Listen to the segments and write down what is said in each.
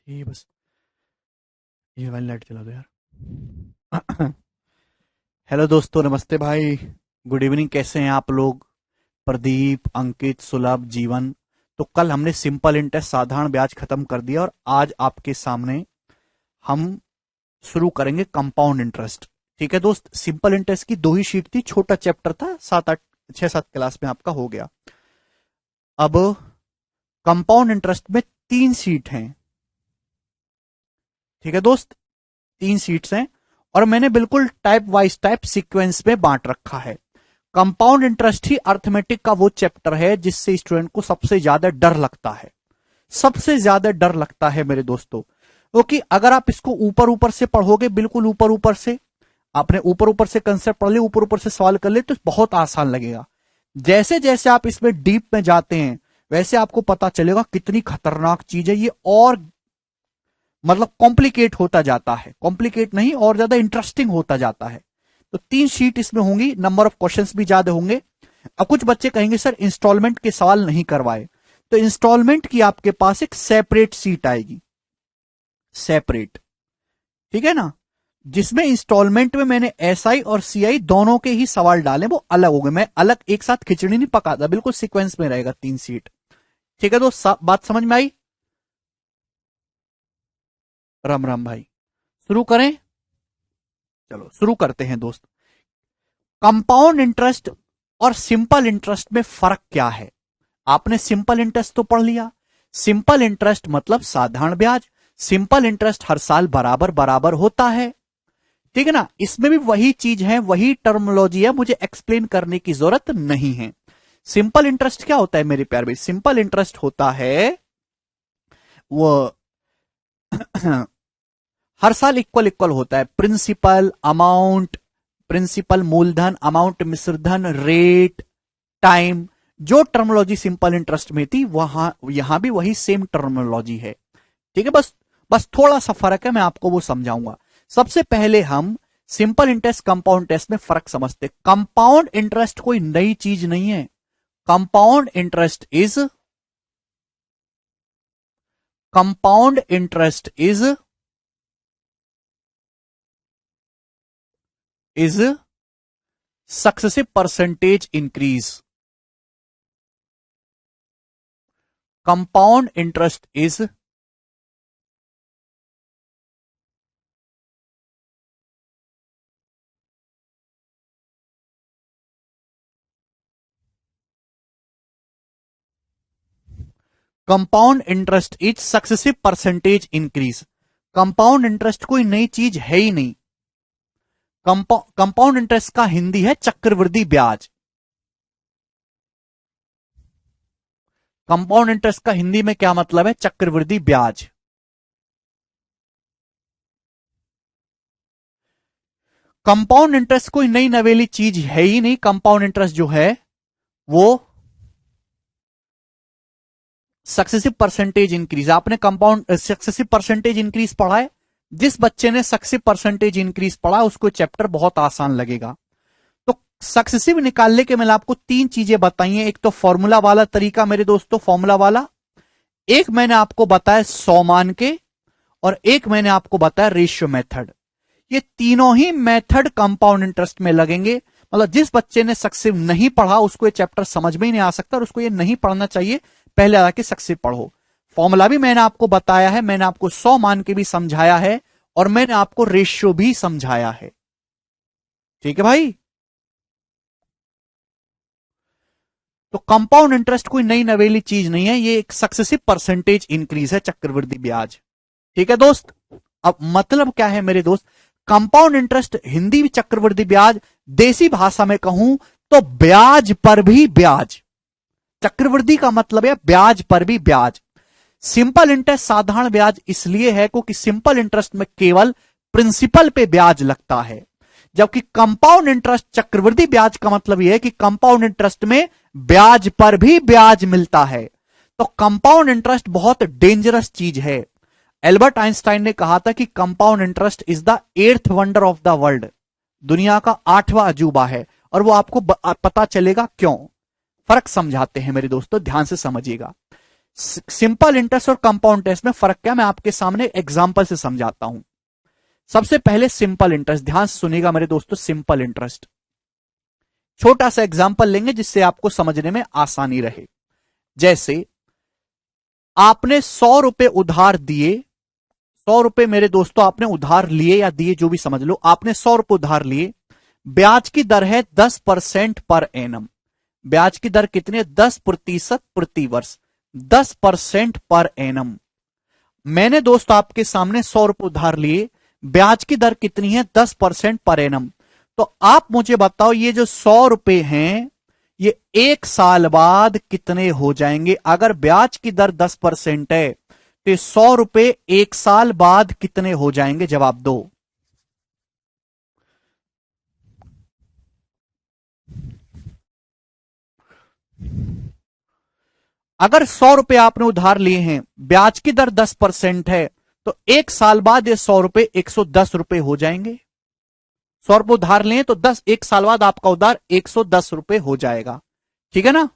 ये बस ये वाली लाइट जला दो यार। हेलो दोस्तों, नमस्ते भाई। गुड इवनिंग, कैसे हैं आप लोग? प्रदीप, अंकित, सुलभ, जीवन। तो कल हमने सिंपल इंटरेस्ट साधारण ब्याज खत्म कर दिया और आज आपके सामने हम शुरू करेंगे कंपाउंड इंटरेस्ट। ठीक है दोस्त, सिंपल इंटरेस्ट की दो ही शीट थी, छोटा चैप्टर था, 7-8 6-7 क्लास में आपका हो गया। अब कंपाउंड इंटरेस्ट में 3 शीट हैं। ठीक है दोस्त, 3 शीट्स हैं और मैंने बिल्कुल टाइप वाइज टाइप सीक्वेंस में बांट रखा है। कंपाउंड इंटरेस्ट ही अर्थमेटिक का वो चैप्टर है जिससे स्टूडेंट को सबसे ज्यादा डर लगता है। सबसे ज्यादा डर लगता है मेरे दोस्तों, क्योंकि अगर आप इसको ऊपर ऊपर से पढ़ोगे, बिल्कुल ऊपर ऊपर से आपने ऊपर ऊपर से कंसेप्ट पढ़ लिया, ऊपर ऊपर से सवाल कर ले, तो बहुत आसान लगेगा। जैसे जैसे आप इसमें डीप में जाते हैं वैसे आपको पता चलेगा कितनी खतरनाक चीज है ये, और मतलब कॉम्प्लिकेट होता जाता है, कॉम्प्लिकेट नहीं और ज्यादा इंटरेस्टिंग होता जाता है। तो 3 शीट इसमें होंगी, नंबर ऑफ क्वेश्चंस भी ज्यादा होंगे। अब कुछ बच्चे कहेंगे सर इंस्टॉलमेंट के सवाल नहीं करवाए, तो इंस्टॉलमेंट की आपके पास एक सेपरेट सीट आएगी, सेपरेट। ठीक है ना, जिसमें इंस्टॉलमेंट में मैंने एसआई और सीआई दोनों के ही सवाल डाले, वो अलग हो गए। मैं अलग एक साथ खिचड़ी नहीं पकाता, बिल्कुल सीक्वेंस में रहेगा 3 सीट। ठीक है दोस्त, बात समझ में आई? राम राम भाई, शुरू करें? चलो शुरू करते हैं दोस्त। कंपाउंड इंटरेस्ट और सिंपल इंटरेस्ट में फर्क क्या है? आपने सिंपल इंटरेस्ट तो पढ़ लिया। सिंपल इंटरेस्ट मतलब साधारण ब्याज। सिंपल इंटरेस्ट हर साल बराबर बराबर होता है। ठीक है ना, इसमें भी वही चीज है, वही टर्मिनोलॉजी है, मुझे एक्सप्लेन करने की जरूरत नहीं है। सिंपल इंटरेस्ट क्या होता है मेरे प्यार भाई? सिंपल इंटरेस्ट होता है वो हर साल इक्वल इक्वल होता है। प्रिंसिपल अमाउंट, प्रिंसिपल मूलधन, अमाउंट मिश्रधन, रेट, टाइम, जो टर्मिनोलॉजी सिंपल इंटरेस्ट में थी वहां यहां भी वही सेम टर्मिनोलॉजी है। ठीक है, बस बस थोड़ा सा फर्क है, मैं आपको वो समझाऊंगा। सबसे पहले हम सिंपल इंटरेस्ट कंपाउंड इंटरेस्ट में फर्क समझते। कंपाउंड इंटरेस्ट कोई नई चीज नहीं है। Compound interest is compound interest is successive percentage increase. Compound interest is compound interest is successive percentage increase. Compound interest कोई नई चीज है ही नहीं। कंपाउंड इंटरेस्ट का हिंदी है चक्रवृद्धि ब्याज। कंपाउंड इंटरेस्ट का हिंदी में क्या मतलब है? चक्रवृद्धि ब्याज। कंपाउंड इंटरेस्ट कोई नई नवेली चीज है ही नहीं। कंपाउंड इंटरेस्ट जो है वो सक्सेसिव परसेंटेज इंक्रीज। आपने कंपाउंड सक्सेसिव परसेंटेज इंक्रीज पढ़ा है? जिस बच्चे ने सक्सेसिव परसेंटेज इंक्रीज पढ़ा उसको चैप्टर बहुत आसान लगेगा। तो सक्सेसिव निकालने के मैंने आपको 3 चीजें बताई हैं। एक तो फॉर्मूला वाला तरीका मेरे दोस्तों, फॉर्मूला वाला। एक मैंने आपको बताया 100 मान के, और एक मैंने आपको बताया रेशियो मेथड। ये तीनों ही मेथड कंपाउंड इंटरेस्ट में लगेंगे। मतलब जिस बच्चे ने सक्सेसिव नहीं पढ़ा उसको ये चैप्टर समझ में ही नहीं आ सकता, और उसको ये नहीं पढ़ना चाहिए। पहले आके सक्सेसिव पढ़ो। फॉर्मूला भी मैंने आपको बताया है, मैंने आपको 100 मान के भी समझाया है, और मैंने आपको रेशियो भी समझाया है। ठीक है भाई? तो कंपाउंड इंटरेस्ट कोई नई नवेली चीज नहीं है, ये एक सक्सेसिव परसेंटेज इंक्रीज है, चक्रवृद्धि ब्याज। ठीक है दोस्त? अब मतलब क्या है मेरे दोस्त? कंपाउंड इंटरेस्ट हिंदी में चक्रवृद्धि ब्याज, देसी भाषा में कहूं तो ब्याज पर भी ब्याज। चक्रवृद्धि का मतलब है ब्याज पर भी ब्याज। सिंपल इंटरेस्ट साधारण ब्याज इसलिए है क्योंकि सिंपल इंटरेस्ट में केवल प्रिंसिपल पे ब्याज लगता है, जबकि कंपाउंड इंटरेस्ट चक्रवृद्धि ब्याज का मतलब यह है कि कंपाउंड इंटरेस्ट में ब्याज पर भी ब्याज मिलता है। तो कंपाउंड इंटरेस्ट बहुत डेंजरस चीज है। एल्बर्ट आइंस्टाइन ने कहा था कि compound interest is the 8th wonder of the world, दुनिया का 8वां अजूबा है। और वो आपको पता चलेगा क्यों। फर्क समझाते हैं मेरे दोस्तों, ध्यान से समझिएगा। सिंपल इंटरेस्ट और कंपाउंड इंटरेस्ट में फर्क क्या, मैं आपके सामने एग्जांपल से समझाता हूं। सबसे पहले सिंपल इंटरेस्ट, ध्यान से सुनिएगा मेरे दोस्तों। सिंपल इंटरेस्ट, छोटा सा एग्जांपल लेंगे जिससे आपको समझने में आसानी रहे। जैसे आपने 100 रुपए उधार दिए, 100 रुपए मेरे दोस्तों आपने उधार लिए या दिए जो भी समझ लो, आपने 100 रुपए उधार लिए, ब्याज की दर है 10% पर एनम। ब्याज की दर कितनी है? 10% प्रति वर्ष, 10% पर एनम। मैंने दोस्तों आपके सामने 100 रुपए उधार लिए, ब्याज की दर कितनी है? 10% पर एनम। तो आप मुझे बताओ ये जो 100 रुपए हैं ये एक साल बाद कितने हो जाएंगे? अगर ब्याज की दर 10% है तो 100 रुपए एक साल बाद कितने हो जाएंगे? जवाब दो। अगर 100 रुपए आपने उधार लिए हैं, ब्याज की दर 10% है, तो एक साल बाद ये 100 रुपए 110 रुपए हो जाएंगे। 100 रुपए उधार लिए तो एक साल बाद आपका उधार 110 रुपए हो जाएगा। ठीक है ना?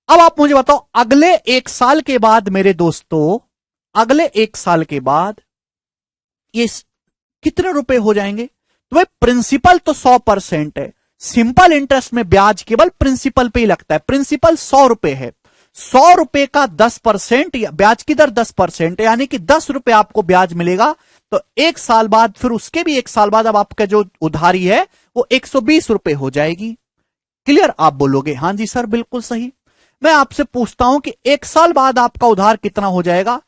अब आप मुझे बताओ अगले एक साल के बाद मेरे दोस्तों, अगले एक साल के बाद ये कितने रुपए हो जाएंगे? तो भाई प्रिंसिपल तो 100% है, सिंपल इंटरेस्ट में ब्याज केवल प्रिंसिपल पे ही लगता है। प्रिंसिपल 100 रुपए है, 100 रुपए का 10% या ब्याज की दर 10% यानी कि 10 रुपए आपको ब्याज मिलेगा। तो एक साल बाद, फिर उसके भी एक साल बाद अब आपका जो उधारी है वो 120 रुपए हो जाएगी। क्लियर? आप बोलोगे हां जी सर बिल्कुल सही। मैं आपसे पूछता हूं कि एक साल बाद आपका उधार कितना हो जाएगा?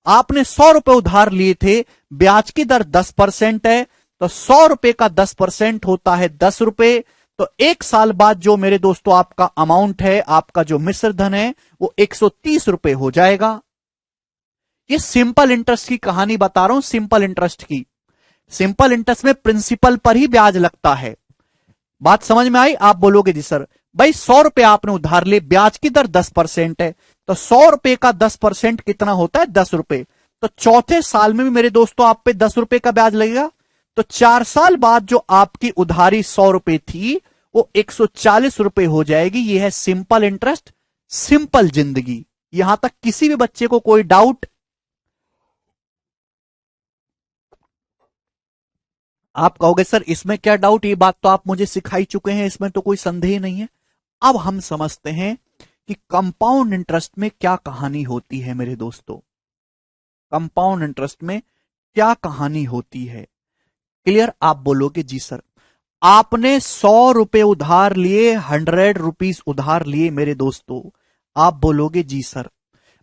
आपने 100 रुपए उधार लिए थे, ब्याज की दर 10% है, तो 100 रुपए का 10% होता है 10 रुपए। तो एक साल बाद जो मेरे दोस्तों आपका अमाउंट है, आपका जो मिश्र धन है वो 130 रुपए हो जाएगा। ये सिंपल इंटरेस्ट की कहानी बता रहा हूं, सिंपल इंटरेस्ट की। सिंपल इंटरेस्ट में प्रिंसिपल पर ही ब्याज लगता है। बात समझ में आई? आप बोलोगे जी सर भाई 100 रुपए आपने उधार लिए, ब्याज की दर 10% है, तो 100 रुपए का 10% कितना होता है? 10 रुपए। तो चौथे साल में भी मेरे दोस्तों आप पे 10 रुपए का ब्याज लगेगा। तो 4 साल बाद जो आपकी उधारी 100 रुपए थी वो 140 रुपए हो जाएगी। ये है सिंपल इंटरेस्ट, सिंपल जिंदगी। यहां तक किसी भी बच्चे को कोई डाउट? आप कहोगे सर इसमें क्या डाउट, ये बात तो आप मुझे सिखाई चुके हैं, इसमें तो कोई संदेह नहीं है। अब हम समझते हैं कि कंपाउंड इंटरेस्ट में क्या कहानी होती है मेरे दोस्तों। कंपाउंड इंटरेस्ट में क्या कहानी होती है? क्लियर? आप बोलोगे जी सर आपने 100 रुपए उधार लिए, 100 रुपीज उधार लिए मेरे दोस्तों। आप बोलोगे जी सर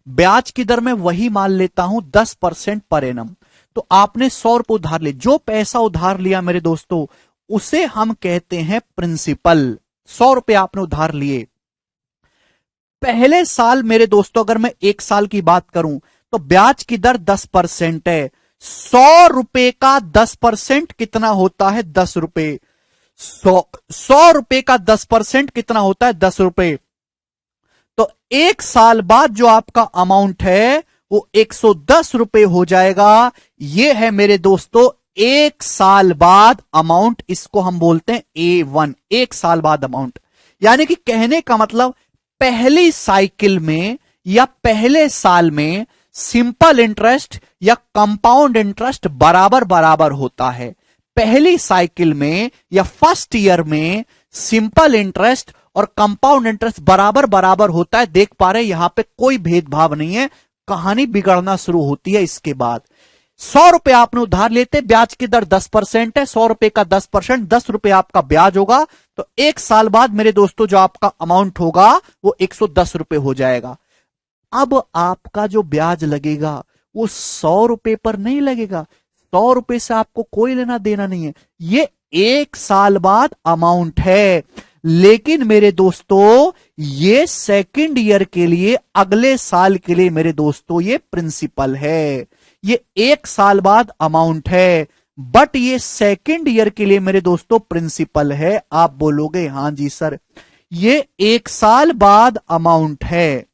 ब्याज की दर में वही मान लेता हूं 10% पर एनम। तो आपने 100 रुपए उधार लिए, जो पैसा उधार लिया मेरे दोस्तों उसे हम कहते हैं प्रिंसिपल। 100 रुपए आपने उधार लिए, पहले साल मेरे दोस्तों अगर मैं एक साल की बात करूं तो ब्याज की दर 10% है। 100 रुपए का 10% कितना होता है? 10 रुपए। 100 रुपए का 10% कितना होता है? 10 रुपए। तो एक साल बाद जो आपका अमाउंट है वो 110 रुपए हो जाएगा। ये है मेरे दोस्तों एक साल बाद अमाउंट, इसको हम बोलते हैं A1, एक साल बाद अमाउंट। यानी कि कहने का मतलब पहली साइकिल में या पहले साल में सिंपल इंटरेस्ट या कंपाउंड इंटरेस्ट बराबर बराबर होता है। पहली साइकिल में या फर्स्ट ईयर में सिंपल इंटरेस्ट और कंपाउंड इंटरेस्ट बराबर बराबर होता है। देख पा रहे यहां पे कोई भेदभाव नहीं है। कहानी बिगड़ना शुरू होती है इसके बाद। 100 रुपए आपने उधार लेते, ब्याज की दर 10% है, 100 रुपए का 10%, 10 रुपए आपका ब्याज होगा। तो एक साल बाद मेरे दोस्तों जो आपका अमाउंट होगा वो 110 रुपए हो जाएगा। अब आपका जो ब्याज लगेगा वो 100 रुपए पर नहीं लगेगा, 100 रुपए से आपको कोई लेना देना नहीं है। ये एक साल बाद अमाउंट है। लेकिन मेरे दोस्तों ये सेकंड ईयर के लिए, अगले साल के लिए मेरे दोस्तों ये प्रिंसिपल है। ये एक साल बाद अमाउंट है, बट ये सेकंड ईयर के लिए मेरे दोस्तों प्रिंसिपल है। आप बोलोगे हां जी सर ये एक साल बाद अमाउंट है,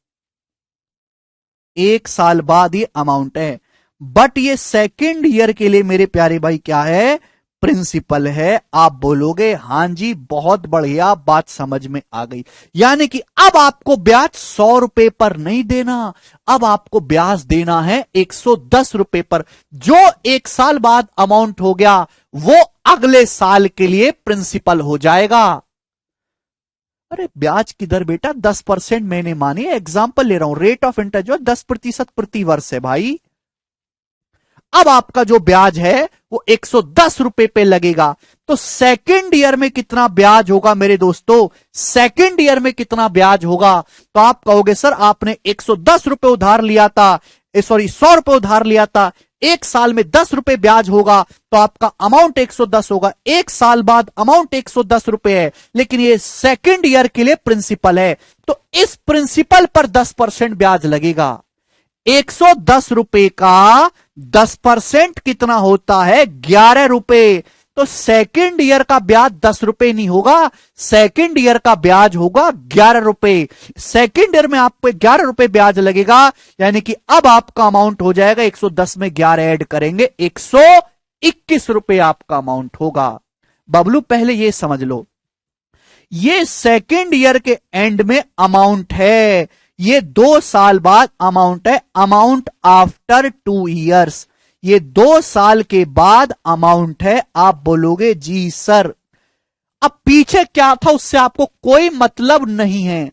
एक साल बाद ये अमाउंट है, बट ये सेकंड ईयर के लिए मेरे प्यारे भाई क्या है? प्रिंसिपल है। आप बोलोगे हां जी बहुत बढ़िया, बात समझ में आ गई। यानी कि अब आपको ब्याज 100 रुपए पर नहीं देना, अब आपको ब्याज देना है 110 रुपए पर। जो एक साल बाद अमाउंट हो गया वो अगले साल के लिए प्रिंसिपल हो जाएगा। अरे ब्याज की दर बेटा 10% मैंने मानी, एग्जाम्पल ले रहा हूं, रेट ऑफ इंटरेस्ट जो 10% प्रति वर्ष है भाई। अब आपका जो ब्याज है वो 110 रुपए पे लगेगा। तो सेकेंड ईयर में कितना ब्याज होगा मेरे दोस्तों, सेकेंड ईयर में कितना ब्याज होगा? तो आप कहोगे सर आपने 110 रुपए उधार लिया था, सॉरी 100 रुपए उधार लिया था, एक साल में 10 रुपए ब्याज होगा, तो आपका अमाउंट 110 होगा। एक साल बाद अमाउंट 110 रुपए है, लेकिन ये सेकेंड ईयर के लिए प्रिंसिपल है, तो इस प्रिंसिपल पर 10% ब्याज लगेगा। 110 रुपए का 10% कितना होता है? 11 रुपए। तो सेकेंड ईयर का ब्याज 10 रुपए नहीं होगा, सेकेंड ईयर का ब्याज होगा 11 रुपए। सेकेंड ईयर में आपको 11 रुपए ब्याज लगेगा, यानी कि अब आपका अमाउंट हो जाएगा 110 में 11 ऐड करेंगे 121 रुपए आपका अमाउंट होगा। बबलू पहले ये समझ लो, ये सेकेंड ईयर के एंड में अमाउंट है, ये 2 साल बाद अमाउंट है, अमाउंट आफ्टर 2 इयर्स, ये 2 साल के बाद अमाउंट है। आप बोलोगे जी सर अब पीछे क्या था उससे आपको कोई मतलब नहीं है,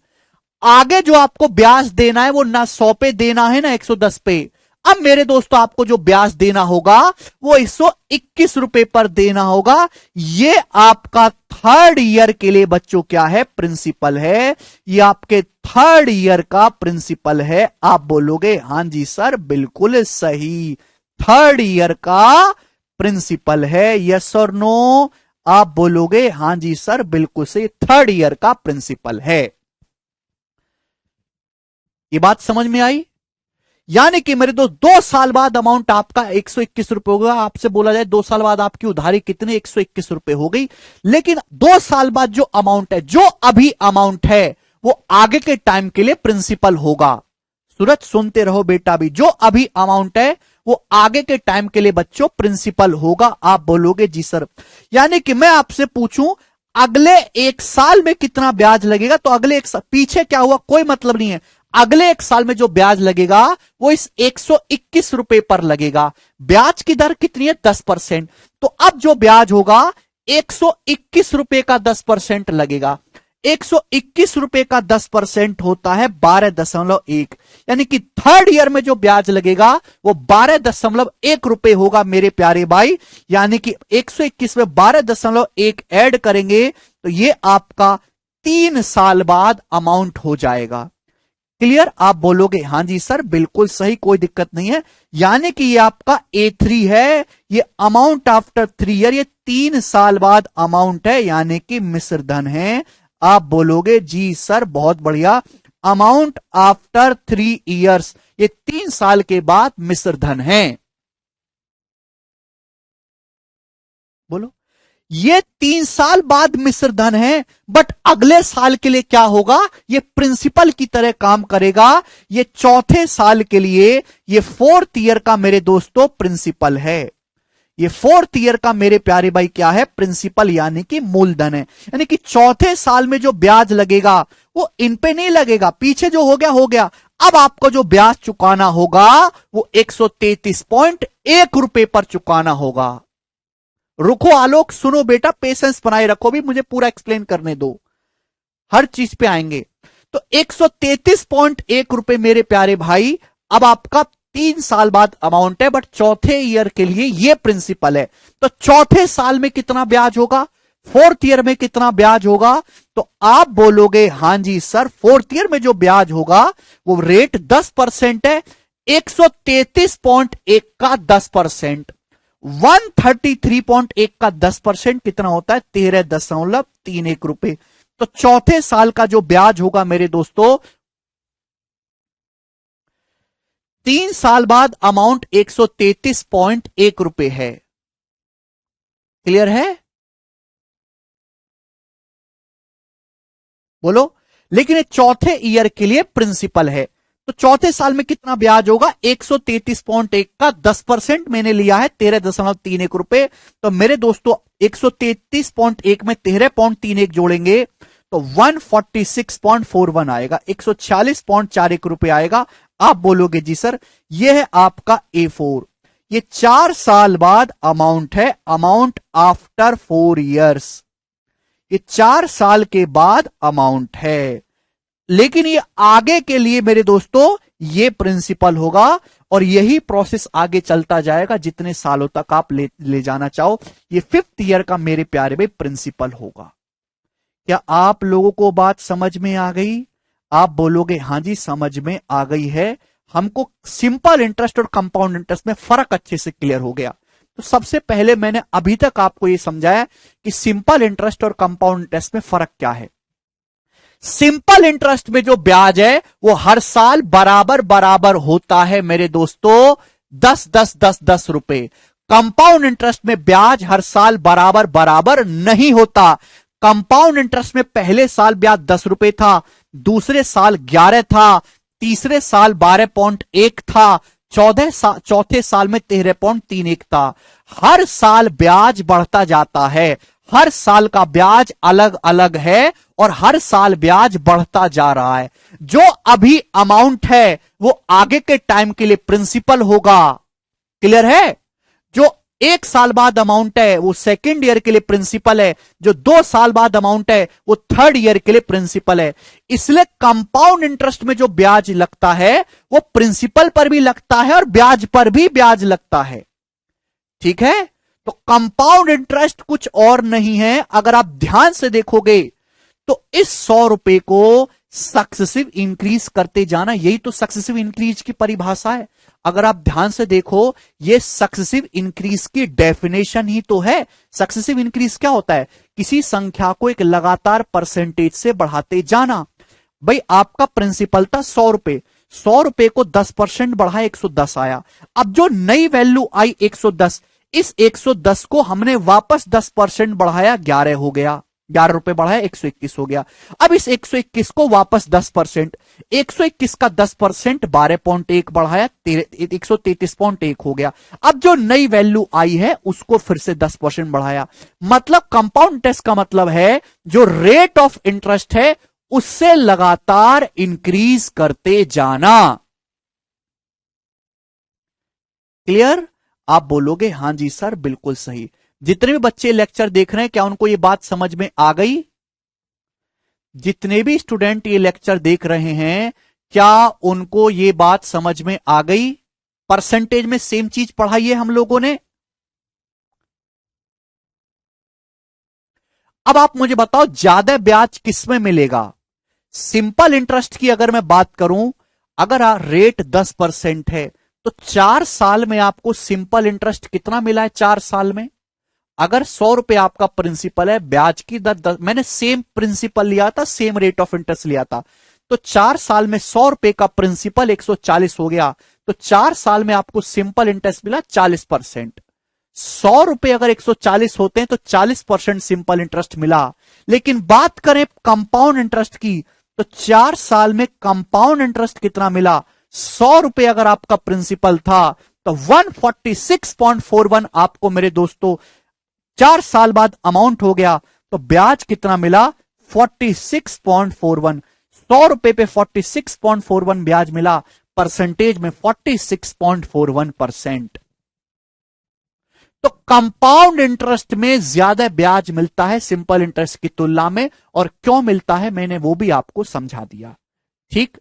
आगे जो आपको ब्याज देना है वो ना 100 पे देना है ना 110 पे। अब मेरे दोस्तों आपको जो ब्याज देना होगा वो 121 रुपए पर देना होगा। ये आपका थर्ड ईयर के लिए बच्चों क्या है? प्रिंसिपल है। ये आपके थर्ड ईयर का प्रिंसिपल है। आप बोलोगे हां जी सर बिल्कुल सही, थर्ड ईयर का प्रिंसिपल है। यस और नो? आप बोलोगे हां जी सर बिल्कुल सही, थर्ड ईयर का प्रिंसिपल है। ये बात समझ में आई? यानी कि मेरे दोस्त 2 साल बाद अमाउंट आपका 121 रुपए होगा। आपसे बोला जाए 2 साल बाद आपकी उधारी कितनी? 121 रुपए हो गई। लेकिन 2 साल बाद जो अमाउंट है, जो अभी अमाउंट है, वो आगे के टाइम के लिए प्रिंसिपल होगा। सूरज सुनते रहो बेटा, भी जो अभी अमाउंट है वो आगे के टाइम के लिए बच्चों प्रिंसिपल होगा। आप बोलोगे जी सर। यानी कि मैं आपसे पूछूं अगले एक साल में कितना ब्याज लगेगा, तो अगले एक साल पीछे क्या हुआ कोई मतलब नहीं है, अगले एक साल में जो ब्याज लगेगा वो इस 121 रुपए पर लगेगा। ब्याज की दर कितनी है? 10%। तो अब जो ब्याज होगा 121 रुपए का 10% लगेगा। 121 रुपए का 10% होता है 12.1, यानी कि थर्ड ईयर में जो ब्याज लगेगा वो 12.1 रुपए होगा मेरे प्यारे भाई। यानी कि 121 में 12.1 ऐड करेंगे तो ये आपका 3 साल बाद अमाउंट हो जाएगा। क्लियर? आप बोलोगे हां जी सर बिल्कुल सही, कोई दिक्कत नहीं है। यानी कि ये आपका A3 है, ये अमाउंट आफ्टर 3 ईयर, ये 3 साल बाद अमाउंट है, यानी कि मिश्र धन है। आप बोलोगे जी सर बहुत बढ़िया, अमाउंट आफ्टर 3 इयर्स, ये 3 साल के बाद मिश्र धन है। बोलो, ये 3 साल बाद मिश्र धन है, बट अगले साल के लिए क्या होगा? ये प्रिंसिपल की तरह काम करेगा। ये चौथे साल के लिए, ये 4th ईयर का मेरे दोस्तों प्रिंसिपल है। ये 4th ईयर का मेरे प्यारे भाई क्या है? प्रिंसिपल, यानी कि मूलधन है। यानी कि चौथे साल में जो ब्याज लगेगा वो इन पे नहीं लगेगा, पीछे जो हो गया हो गया। अब आपको जो ब्याज चुकाना होगा वो 133.1 रुपए पर चुकाना होगा। रुको आलोक, सुनो बेटा, पेशेंस बनाए रखो, भी मुझे पूरा एक्सप्लेन करने दो, हर चीज पे आएंगे। तो 133.1 रुपए मेरे प्यारे भाई, अब आपका 3 साल बाद अमाउंट है, बट चौथे ईयर के लिए ये प्रिंसिपल है। तो चौथे साल में कितना ब्याज होगा? 4th ईयर में कितना ब्याज होगा? तो आप बोलोगे हां जी सर 4th ईयर में जो ब्याज होगा वो रेट 10% है। 133.1 का 10%, 133.1 का 10% कितना होता है? 13.31 रुपए। तो चौथे साल का जो ब्याज होगा मेरे दोस्तों, 3 साल बाद अमाउंट 133.1 रुपए है। क्लियर है? बोलो। लेकिन ये चौथे ईयर के लिए प्रिंसिपल है, तो तो चौथे साल में कितना ब्याज होगा? 133.1 का 10% मैंने लिया है 13.31 रुपए। तो मेरे दोस्तों 133.1 में 13.31 जोड़ेंगे तो 146.41 आएगा, 146.41 रुपए आएगा। आप बोलोगे जी सर ये है आपका A4। ये 4 साल बाद अमाउंट है, अमाउंट आफ्टर 4 इयर्स। ये 4 साल के बाद अमाउंट है, लेकिन ये आगे के लिए मेरे दोस्तों ये प्रिंसिपल होगा और यही प्रोसेस आगे चलता जाएगा जितने सालों तक आप ले जाना चाहो। ये 5th ईयर का मेरे प्यारे भाई प्रिंसिपल होगा। क्या आप लोगों को बात समझ में आ गई? आप बोलोगे हां जी समझ में आ गई है, हमको सिंपल इंटरेस्ट और कंपाउंड इंटरेस्ट में फर्क अच्छे से क्लियर हो गया। तो सबसे पहले मैंने अभी तक आपको यह समझाया कि सिंपल इंटरेस्ट और कंपाउंड इंटरेस्ट में फर्क क्या है। सिंपल इंटरेस्ट में जो ब्याज है वो हर साल बराबर बराबर होता है मेरे दोस्तों, 10 रुपए। कंपाउंड इंटरेस्ट में ब्याज हर साल बराबर बराबर नहीं होता। कंपाउंड इंटरेस्ट में पहले साल ब्याज 10 रुपए था, दूसरे साल 11 था, तीसरे साल 12.1 था, चौथे साल में 13.31 था। हर साल ब्याज बढ़ता जाता है, हर साल का ब्याज अलग अलग है और हर साल ब्याज बढ़ता जा रहा है। जो अभी अमाउंट है वो आगे के टाइम के लिए प्रिंसिपल होगा। क्लियर है? जो 1 साल बाद अमाउंट है वो सेकेंड ईयर के लिए प्रिंसिपल है, जो 2 साल बाद अमाउंट है वो 3rd ईयर के लिए प्रिंसिपल है। इसलिए कंपाउंड इंटरेस्ट में जो ब्याज लगता है वो प्रिंसिपल पर भी लगता है और ब्याज पर भी ब्याज लगता है। ठीक है? तो कंपाउंड इंटरेस्ट कुछ और नहीं है। अगर आप ध्यान से देखोगे तो इस 100 रुपए को सक्सेसिव इंक्रीज करते जाना, यही तो सक्सेसिव इंक्रीज की परिभाषा है। अगर आप ध्यान से देखो ये सक्सेसिव इंक्रीज की डेफिनेशन ही तो है। सक्सेसिव इंक्रीज क्या होता है? किसी संख्या को एक लगातार परसेंटेज से बढ़ाते जाना। भाई आपका प्रिंसिपल था 100 रुपए, 100 रुपए को 10% बढ़ाया 110 आया। अब जो नई वैल्यू आई 110, इस 110 को हमने वापस 10% बढ़ाया, 11 हो गया, 11 रुपए बढ़ाया 121 हो गया। अब इस 121 को वापस 10%, 121 का 10% 12.1 बढ़ाया 133.1 हो गया। अब जो नई वैल्यू आई है उसको फिर से 10% बढ़ाया। मतलब कंपाउंड इंटरेस्ट का मतलब है जो रेट ऑफ इंटरेस्ट है उससे लगातार इंक्रीज करते जाना। क्लियर? आप बोलोगे हां जी सर बिल्कुल सही। जितने भी बच्चे लेक्चर देख रहे हैं क्या उनको ये बात समझ में आ गई? जितने भी स्टूडेंट ये लेक्चर देख रहे हैं क्या उनको ये बात समझ में आ गई? परसेंटेज में सेम चीज पढ़ाई है हम लोगों ने। अब आप मुझे बताओ ज्यादा ब्याज किसमें मिलेगा? सिंपल इंटरेस्ट की अगर मैं बात करूं, अगर रेट 10% है तो 4 साल में आपको सिंपल इंटरेस्ट कितना मिला है? 4 साल में अगर 100 रुपए आपका प्रिंसिपल है, ब्याज की दर 10, मैंने सेम प्रिंसिपल लिया था, सेम रेट ऑफ इंटरेस्ट लिया था, तो 4 साल में 100 रुपए का प्रिंसिपल 140 हो गया, तो 4 साल में आपको सिंपल इंटरेस्ट मिला 40%। 100 रुपए अगर 140 होते हैं तो 40% सिंपल इंटरेस्ट मिला। लेकिन बात करें कंपाउंड इंटरेस्ट की तो 4 साल में कंपाउंड इंटरेस्ट कितना मिला? 100 रुपए अगर आपका प्रिंसिपल था तो 146.41 आपको मेरे दोस्तों 4 साल बाद अमाउंट हो गया, तो ब्याज कितना मिला? 46.41। 100 रुपए पे 46.41 ब्याज मिला, परसेंटेज में 46.41%। तो कंपाउंड इंटरेस्ट में ज्यादा ब्याज मिलता है सिंपल इंटरेस्ट की तुलना में, और क्यों मिलता है मैंने वो भी आपको समझा दिया। ठीक,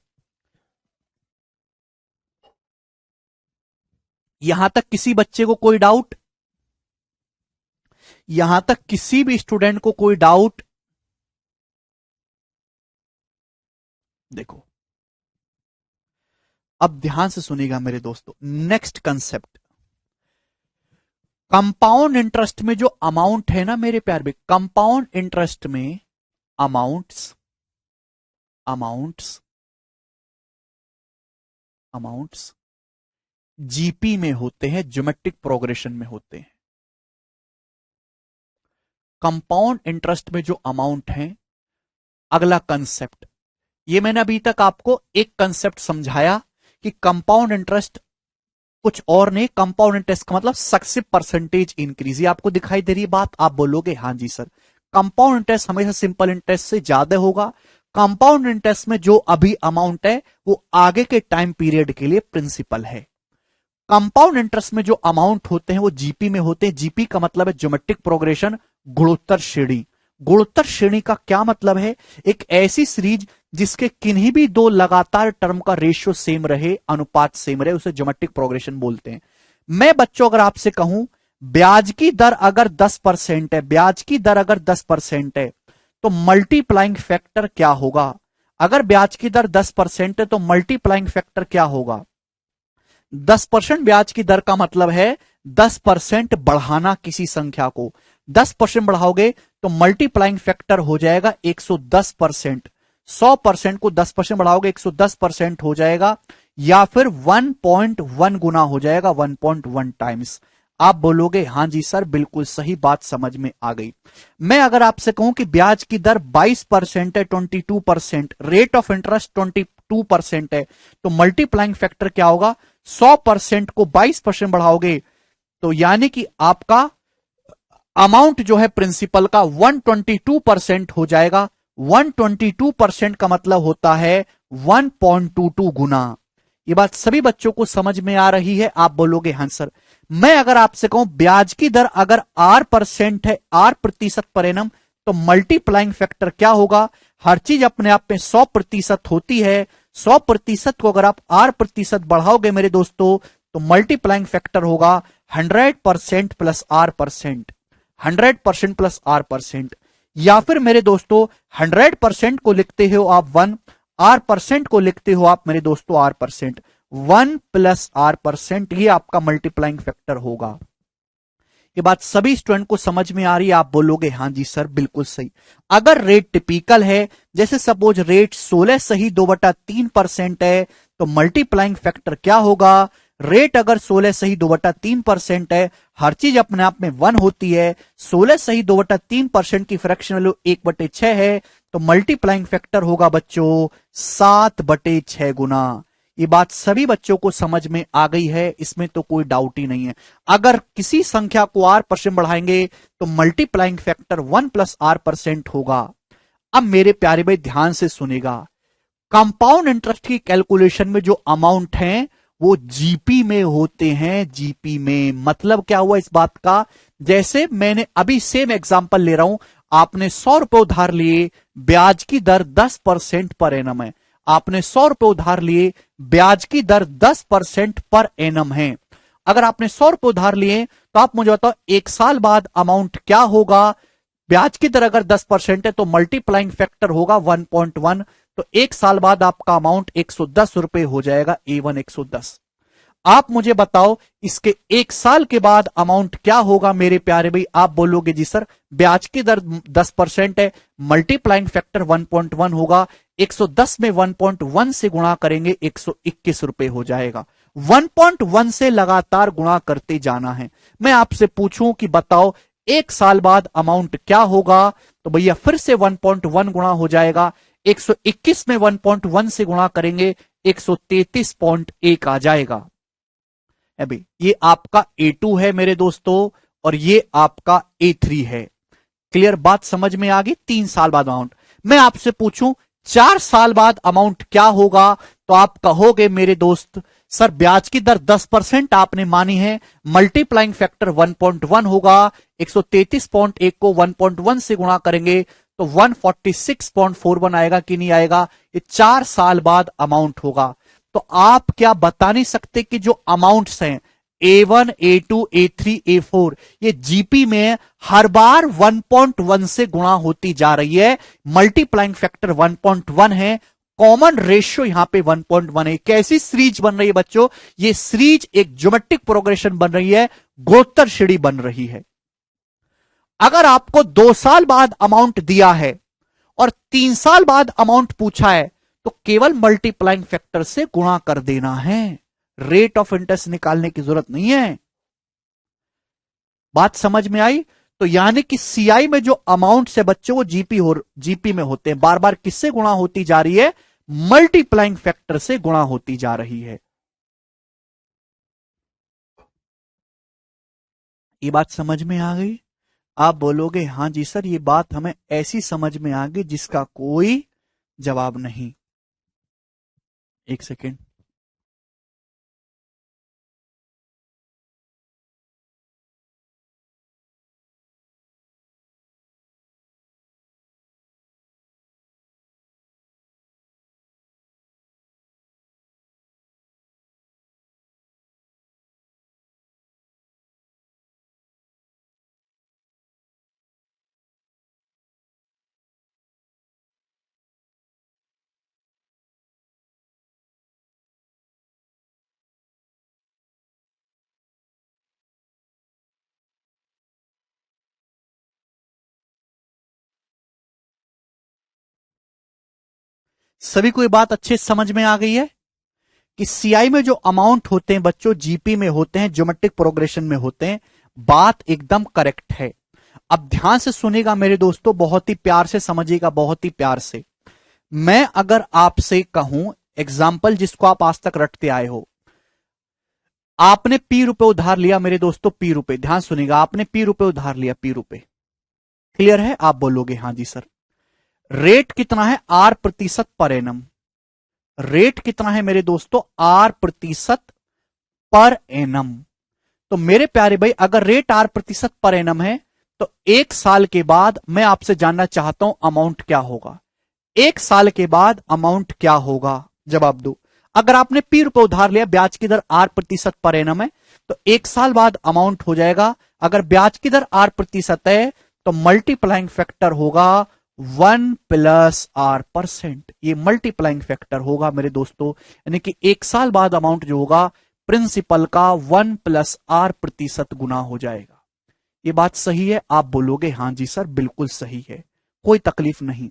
यहां तक किसी बच्चे को कोई डाउट? यहां तक किसी भी स्टूडेंट को कोई डाउट? देखो अब ध्यान से सुनिएगा मेरे दोस्तों, नेक्स्ट कंसेप्ट, कंपाउंड इंटरेस्ट में जो अमाउंट है ना मेरे प्यार में, कंपाउंड इंटरेस्ट में अमाउंट्स अमाउंट्स अमाउंट्स जीपी में होते हैं, ज्योमेट्रिक प्रोग्रेशन में होते हैं। कंपाउंड इंटरेस्ट में जो अमाउंट है, अगला कंसेप्ट ये मैंने अभी तक आपको एक कंसेप्ट समझाया कि कंपाउंड इंटरेस्ट कुछ और नहीं, कंपाउंड इंटरेस्ट का मतलब सक्सेसिव परसेंटेज इंक्रीज। ये आपको दिखाई दे रही है बात? आप बोलोगे हाँ जी सर, कंपाउंड इंटरेस्ट हमेशा सिंपल इंटरेस्ट से ज्यादा होगा। कंपाउंड इंटरेस्ट में जो अभी अमाउंट है वो आगे के टाइम पीरियड के लिए प्रिंसिपल है। कंपाउंड इंटरेस्ट में जो अमाउंट होते हैं वो जीपी में होते हैं। जीपी का मतलब है ज्योमेट्रिक प्रोग्रेशन, गुणोत्तर श्रेणी। गुणोत्तर श्रेणी का क्या मतलब है? एक ऐसी सीरीज जिसके किन्हीं भी दो लगातार टर्म का रेशियो सेम रहे, अनुपात सेम रहे, उसे ज्योमेट्रिक प्रोग्रेशन बोलते हैं। मैं बच्चों अगर आपसे कहूं ब्याज की दर अगर 10% है, ब्याज की दर अगर 10% है तो मल्टीप्लाइंग फैक्टर क्या होगा? अगर ब्याज की दर 10% है तो मल्टीप्लाइंग फैक्टर क्या होगा? 10% ब्याज की दर का मतलब है 10% बढ़ाना किसी संख्या को। 10% बढ़ाओगे तो मल्टीप्लाइंग फैक्टर हो जाएगा 110%। 100% को 10% बढ़ाओगे 110% हो जाएगा, या फिर 1.1 गुना हो जाएगा, 1.1 टाइम्स। आप बोलोगे हाँ जी सर बिल्कुल सही बात समझ में आ गई। मैं अगर आपसे कहूं कि ब्याज की दर 22% है, 22%, रेट ऑफ इंटरेस्ट 22% है, तो मल्टीप्लाइंग फैक्टर क्या होगा? 100% को 22% बढ़ाओगे तो यानी कि आपका अमाउंट जो है प्रिंसिपल का 122% हो जाएगा। 122% का मतलब होता है 1.22 गुना। ये बात सभी बच्चों को समझ में आ रही है? आप बोलोगे हाँ सर। मैं अगर आपसे कहूं ब्याज की दर अगर R% है, R% पर एनम, तो मल्टीप्लाइंग फैक्टर क्या होगा? हर चीज अपने आप में 100% होती है। 100% को अगर आप R% बढ़ाओगे मेरे दोस्तों तो मल्टीप्लाइंग फैक्टर होगा 100% प्लस R%। 100% प्लस R%, या फिर मेरे दोस्तों 100% को लिखते हो आप 1, R% को लिखते हो आप मेरे दोस्तों R%। 1 प्लस R%, ये आपका मल्टीप्लाइंग फैक्टर होगा। ये बात सभी स्टूडेंट को समझ में आ रही है? आप बोलोगे हाँ जी सर बिल्कुल सही। अगर रेट टिपिकल है, जैसे सपोज रेट 16 सही 2/3% है, तो मल्टीप्लाइंग फैक्टर क्या होगा? रेट अगर 16 सही 2/3% है, हर चीज अपने आप में 1 होती है, 16 सही 2/3% की फ्रैक्शन वैल्यू 1/6 है, तो मल्टीप्लाइंग फैक्टर होगा बच्चों 7/6 गुना। ये बात सभी बच्चों को समझ में आ गई है, इसमें तो कोई डाउट ही नहीं है। अगर किसी संख्या को R% बढ़ाएंगे तो मल्टीप्लाइंग फैक्टर 1 प्लस R% होगा। अब मेरे प्यारे भाई ध्यान से सुनेगा, कंपाउंड इंटरेस्ट की कैलकुलेशन में जो अमाउंट है वो जीपी में होते हैं। जीपी में मतलब क्या हुआ इस बात का? जैसे मैंने अभी सेम एग्जांपल ले रहा हूं, आपने 100 रुपए उधार लिए, ब्याज की दर 10% पर एनम है। आपने 100 रुपए उधार लिए, ब्याज की दर 10% पर एनम है। अगर आपने 100 रुपए उधार लिए तो आप मुझे बताओ एक साल बाद अमाउंट क्या होगा? ब्याज की दर अगर 10% है तो मल्टीप्लाइंग फैक्टर होगा 1.1, तो एक साल बाद आपका अमाउंट 110 रुपए हो जाएगा। A1 110। आप मुझे बताओ इसके एक साल के बाद अमाउंट क्या होगा मेरे प्यारे भाई? आप बोलोगे जी सर ब्याज की दर 10% है, मल्टीप्लाइंग फैक्टर 1.1 होगा, 110 में 1.1 से गुणा करेंगे 121 रुपए हो जाएगा। 1.1 से लगातार गुणा करते जाना है। मैं आपसे पूछूं कि बताओ एक साल बाद अमाउंट क्या होगा? तो भैया फिर से 1.1 गुणा हो जाएगा, 121 में 1.1 से गुणा करेंगे 133.1 आ जाएगा। अभी ये आपका A2 है मेरे दोस्तों, और ये आपका A3 है। क्लियर बात समझ में आ गई? 3 साल बाद अमाउंट। मैं आपसे पूछूं 4 साल बाद अमाउंट क्या होगा? तो आप कहोगे मेरे दोस्त सर ब्याज की दर 10% आपने मानी है, मल्टीप्लाइंग फैक्टर 1.1 होगा, 133.1 को 1.1 से गुणा करेंगे तो 146.41 आएगा कि नहीं आएगा? ये 4 साल बाद अमाउंट होगा। तो आप क्या बता नहीं सकते कि जो अमाउंट्स हैं A1, A2, A3, A4 ये जीपी में हर बार 1.1 से गुणा होती जा रही है। मल्टीप्लाइंग फैक्टर 1.1 है, कॉमन रेशियो यहां पे 1.1 है। कैसी सीरीज बन रही है बच्चों? ये सीरीज एक ज्योमेट्रिक प्रोग्रेशन बन रही है, गुणोत्तर श्रेणी बन रही है। अगर आपको 2 साल बाद अमाउंट दिया है और 3 साल बाद अमाउंट पूछा है तो केवल मल्टीप्लाइंग फैक्टर से गुणा कर देना है, रेट ऑफ इंटरेस्ट निकालने की जरूरत नहीं है। बात समझ में आई? तो यानी कि सीआई में जो अमाउंट से बच्चों वो जीपी में होते हैं, बार बार किससे गुणा होती जा रही है? मल्टीप्लाइंग फैक्टर से गुणा होती जा रही है। ये बात समझ में आ गई? आप बोलोगे हां जी सर, ये बात हमें ऐसी समझ में आ गई जिसका कोई जवाब नहीं। एक सेकेंड। सभी को ये बात अच्छे से समझ में आ गई है कि सीआई में जो अमाउंट होते हैं बच्चों, जीपी में होते हैं, ज्योमेट्रिक प्रोग्रेशन में होते हैं। बात एकदम करेक्ट है। अब ध्यान से सुनेगा मेरे दोस्तों, बहुत ही प्यार से समझिएगा, बहुत ही प्यार से। मैं अगर आपसे कहूं एग्जाम्पल जिसको आप आज तक रटते आए हो, आपने पी रुपए उधार लिया मेरे दोस्तों, पी रुपए, ध्यान सुनेगा, आपने पी रुपए उधार लिया, पी रुपए। क्लियर है? आप बोलोगे हां जी सर। रेट कितना है? आर प्रतिशत पर एनम। रेट कितना है मेरे दोस्तों? आर प्रतिशत पर एनम। तो मेरे प्यारे भाई, अगर रेट आर प्रतिशत पर एनम है तो एक साल के बाद मैं आपसे जानना चाहता हूं अमाउंट क्या होगा। एक साल के बाद अमाउंट क्या होगा? जवाब दो। अगर आपने पी रुपए उधार लिया, ब्याज की दर आर प्रतिशत पर एनम है, तो एक साल बाद अमाउंट हो जाएगा, अगर ब्याज की दर आर प्रतिशत है तो मल्टीप्लाइंग फैक्टर होगा 1+R%। ये मल्टीप्लाइंग फैक्टर होगा मेरे दोस्तों, यानी कि एक साल बाद अमाउंट जो होगा प्रिंसिपल का 1+R% गुना हो जाएगा। ये बात सही है? आप बोलोगे हां जी सर, बिल्कुल सही है, कोई तकलीफ नहीं।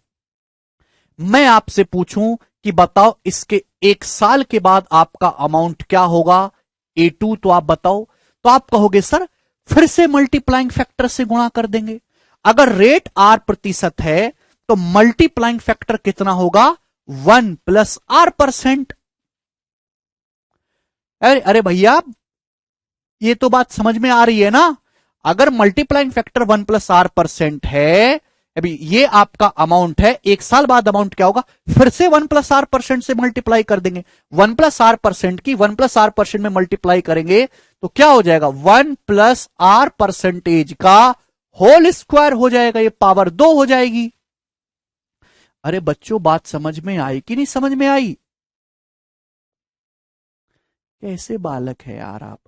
मैं आपसे पूछूं कि बताओ इसके एक साल के बाद आपका अमाउंट क्या होगा? A2, तो आप बताओ। तो आप कहोगे सर फिर से मल्टीप्लाइंग फैक्टर से गुणा कर देंगे। अगर रेट आर प्रतिशत है तो मल्टीप्लाइंग फैक्टर कितना होगा? 1+R%। अरे अरे भैया, ये तो बात समझ में आ रही है ना? अगर मल्टीप्लाइंग फैक्टर 1+R% है, अभी ये आपका अमाउंट है, एक साल बाद अमाउंट क्या होगा? फिर से 1+R% से मल्टीप्लाई कर देंगे। 1+R% की 1+R% में मल्टीप्लाई करेंगे तो क्या हो जाएगा? 1+R% का होल स्क्वायर हो जाएगा, ये पावर 2 हो जाएगी। अरे बच्चों, बात समझ में आई कि नहीं समझ में आई? कैसे बालक है यार आप।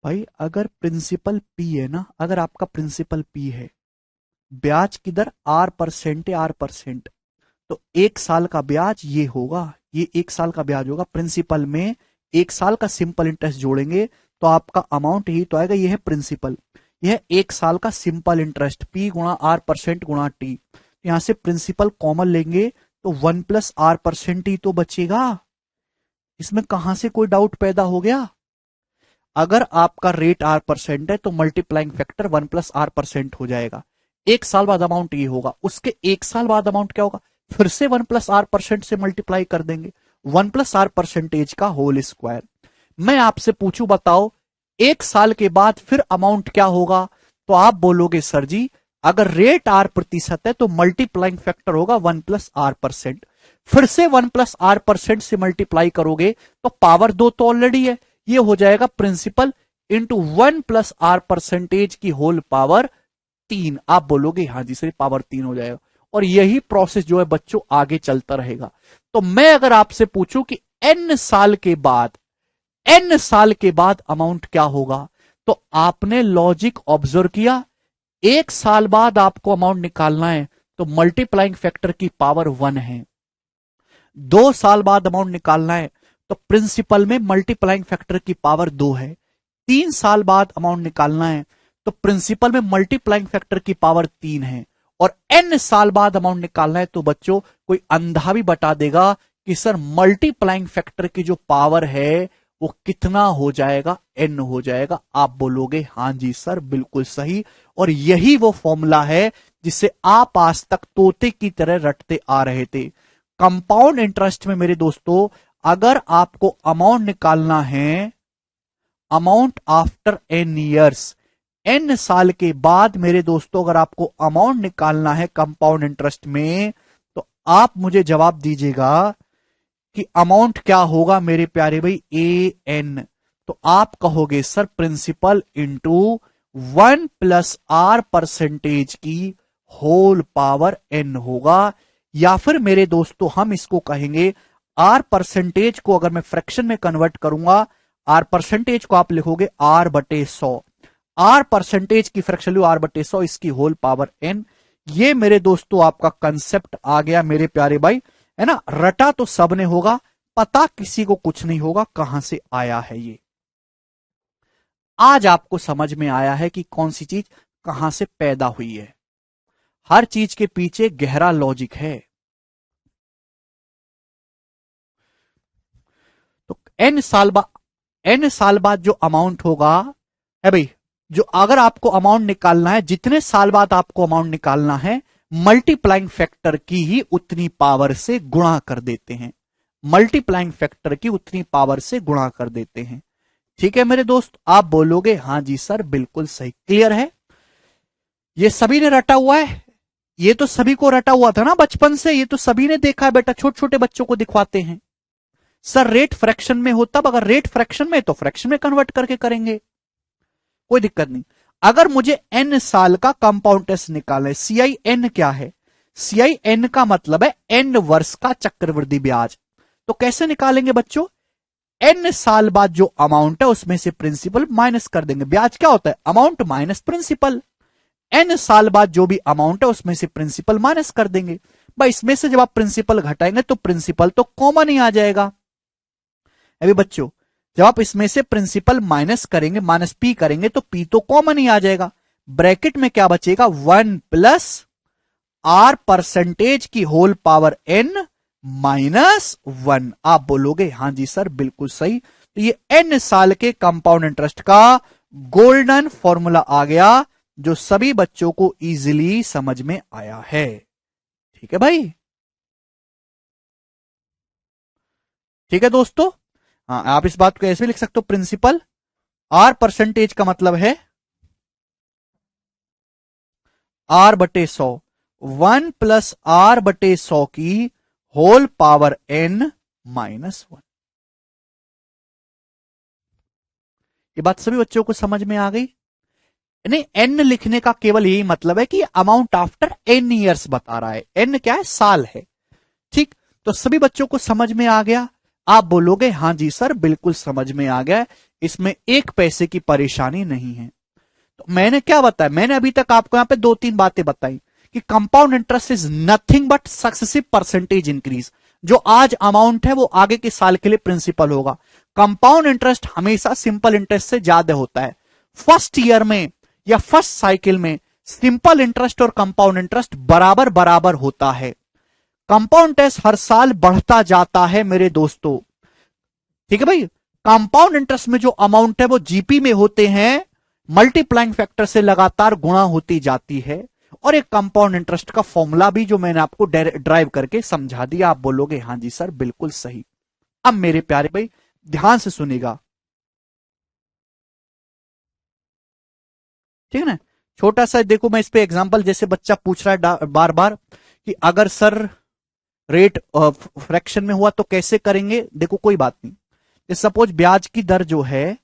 भाई अगर प्रिंसिपल पी है ना, अगर आपका प्रिंसिपल पी है, ब्याज की दर R% है, R%, तो एक साल का ब्याज ये होगा, ये एक साल का ब्याज होगा। प्रिंसिपल में एक साल का सिंपल इंटरेस्ट जोड़ेंगे तो आपका अमाउंट यही तो आएगा। ये है प्रिंसिपल, यह एक साल का सिंपल इंटरेस्ट, P गुणा R% गुणा T। यहां से प्रिंसिपल कॉमन लेंगे तो 1+R% ही तो बचेगा। इसमें कहां से कोई डाउट पैदा हो गया? अगर आपका रेट R% है तो मल्टीप्लाइंग फैक्टर 1+R% हो जाएगा। एक साल बाद अमाउंट ये होगा, उसके एक साल बाद अमाउंट क्या होगा? फिर से 1+R% से मल्टीप्लाई कर देंगे, 1+R% का होल स्क्वायर। मैं आपसे पूछूं, बताओ एक साल के बाद फिर अमाउंट क्या होगा? तो आप बोलोगे सर जी, अगर रेट R% है तो मल्टीप्लाइंग फैक्टर होगा 1+R%। फिर से 1+R% से मल्टीप्लाई करोगे तो पावर 2 तो ऑलरेडी है, ये हो जाएगा प्रिंसिपल इंटू 1+R% की होल पावर 3। आप बोलोगे हाँ जी सर, पावर 3 हो जाएगा। और यही प्रोसेस जो है बच्चों आगे चलता रहेगा। तो मैं अगर आपसे पूछूं कि n साल के बाद, n साल के बाद अमाउंट क्या होगा, तो आपने लॉजिक ऑब्जर्व किया। एक साल बाद आपको अमाउंट निकालना है तो मल्टीप्लाइंग फैक्टर की पावर 1 है। 2 साल बाद अमाउंट निकालना है तो प्रिंसिपल में मल्टीप्लाइंग फैक्टर की पावर 2 है। 3 साल बाद अमाउंट निकालना है तो प्रिंसिपल में मल्टीप्लाइंग फैक्टर की पावर 3 है। और n साल बाद अमाउंट निकालना है तो बच्चों कोई अंधा भी बता देगा कि सर मल्टीप्लाइंग फैक्टर की जो पावर है वो कितना हो जाएगा? n हो जाएगा। आप बोलोगे हां जी सर, बिल्कुल सही। और यही वो फॉर्मूला है जिसे आप आज तक तोते की तरह रटते आ रहे थे। कंपाउंड इंटरेस्ट में मेरे दोस्तों अगर आपको अमाउंट निकालना है, amount after n years, n साल के बाद मेरे दोस्तों अगर आपको अमाउंट निकालना है कंपाउंड इंटरेस्ट में, तो आप मुझे जवाब दीजिएगा कि अमाउंट क्या होगा मेरे प्यारे भाई, ए एन। तो आप कहोगे सर प्रिंसिपल इंटू 1+r% की होल पावर n होगा, या फिर मेरे दोस्तों हम इसको कहेंगे r% को अगर मैं फ्रैक्शन में कन्वर्ट करूंगा, r% को आप लिखोगे r/100, r% की फ्रैक्शन वैल्यू r/100, इसकी होल पावर n। ये मेरे दोस्तों आपका कंसेप्ट आ गया मेरे प्यारे भाई, है ना। रटा तो सबने होगा, पता किसी को कुछ नहीं होगा कहां से आया है ये। आज आपको समझ में आया है कि कौन सी चीज कहां से पैदा हुई है। हर चीज के पीछे गहरा लॉजिक है। तो n साल बाद जो अमाउंट होगा है भाई, जो अगर आपको अमाउंट निकालना है, जितने साल बाद आपको अमाउंट निकालना है, मल्टीप्लाइंग फैक्टर की ही उतनी पावर से गुणा कर देते हैं, मल्टीप्लाइंग फैक्टर की उतनी पावर से गुणा कर देते हैं। ठीक है मेरे दोस्त, आप बोलोगे हां जी सर बिल्कुल सही, क्लियर है। ये सभी ने रटा हुआ है, ये तो सभी को रटा हुआ था ना बचपन से, ये तो सभी ने देखा है बेटा, छोटे छोटे बच्चों को दिखवाते हैं। सर रेट फ्रैक्शन में हो, तब अगर रेट फ्रैक्शन में तो फ्रैक्शन में कन्वर्ट करके करेंगे, कोई दिक्कत नहीं। अगर मुझे n साल का कंपाउंड टेस्ट निकालना है, CIN क्या है, CIN का मतलब है n वर्ष का चक्रवृद्धि ब्याज। तो कैसे निकालेंगे बच्चों, n साल बाद जो अमाउंट है उसमें से प्रिंसिपल माइनस कर देंगे। ब्याज क्या होता है, अमाउंट माइनस प्रिंसिपल। n साल बाद जो भी अमाउंट है उसमें से प्रिंसिपल माइनस कर देंगे। भाई इसमें से जब आप प्रिंसिपल घटाएंगे तो प्रिंसिपल तो कॉमन ही आ जाएगा। अभी बच्चों जब आप इसमें से प्रिंसिपल माइनस करेंगे, माइनस p करेंगे, तो p तो कॉमन ही आ जाएगा। ब्रैकेट में क्या बचेगा, 1+r% की होल पावर n -1। आप बोलोगे हां जी सर बिल्कुल सही। तो ये n साल के कंपाउंड इंटरेस्ट का गोल्डन फॉर्मूला आ गया, जो सभी बच्चों को इजीली समझ में आया है। ठीक है भाई, ठीक है दोस्तों। हाँ आप इस बात को ऐसे लिख सकते हो, प्रिंसिपल r% का मतलब है r/100, 1+r/100 की होल पावर n -1। ये बात सभी बच्चों को समझ में आ गई। नहीं, n लिखने का केवल यही मतलब है कि अमाउंट आफ्टर n ईयर्स बता रहा है, n क्या है, साल है। ठीक, तो सभी बच्चों को समझ में आ गया। आप बोलोगे हां जी सर बिल्कुल समझ में आ गया, इसमें 1 पैसे की परेशानी नहीं है। तो मैंने क्या बताया, मैंने अभी तक आपको यहां पे 2-3 बातें बताई कि compound interest is nothing but successive percentage increase. जो आज अमाउंट है वो आगे के साल के लिए प्रिंसिपल होगा। कंपाउंड इंटरेस्ट हमेशा सिंपल इंटरेस्ट से ज्यादा होता है। फर्स्ट ईयर में या फर्स्ट साइकिल में सिंपल इंटरेस्ट और कंपाउंड इंटरेस्ट बराबर बराबर होता है। कंपाउंड इंटरेस्ट हर साल बढ़ता जाता है मेरे दोस्तों। ठीक है भाई, कंपाउंड इंटरेस्ट में जो अमाउंट है वो जीपी में होते हैं, मल्टीप्लाइंग फैक्टर से लगातार गुणा होती जाती है। और एक कंपाउंड इंटरेस्ट का फॉर्मूला भी जो मैंने आपको ड्राइव करके समझा दिया। आप बोलोगे हां जी सर बिल्कुल सही। अब मेरे प्यारे भाई ध्यान से सुनेगा, ठीक है ना। छोटा सा देखो, मैं इस पे एग्जांपल, जैसे बच्चा पूछ रहा है बार बार कि अगर सर रेट फ्रैक्शन में हुआ तो कैसे करेंगे। देखो कोई बात नहीं, सपोज ब्याज की दर जो है,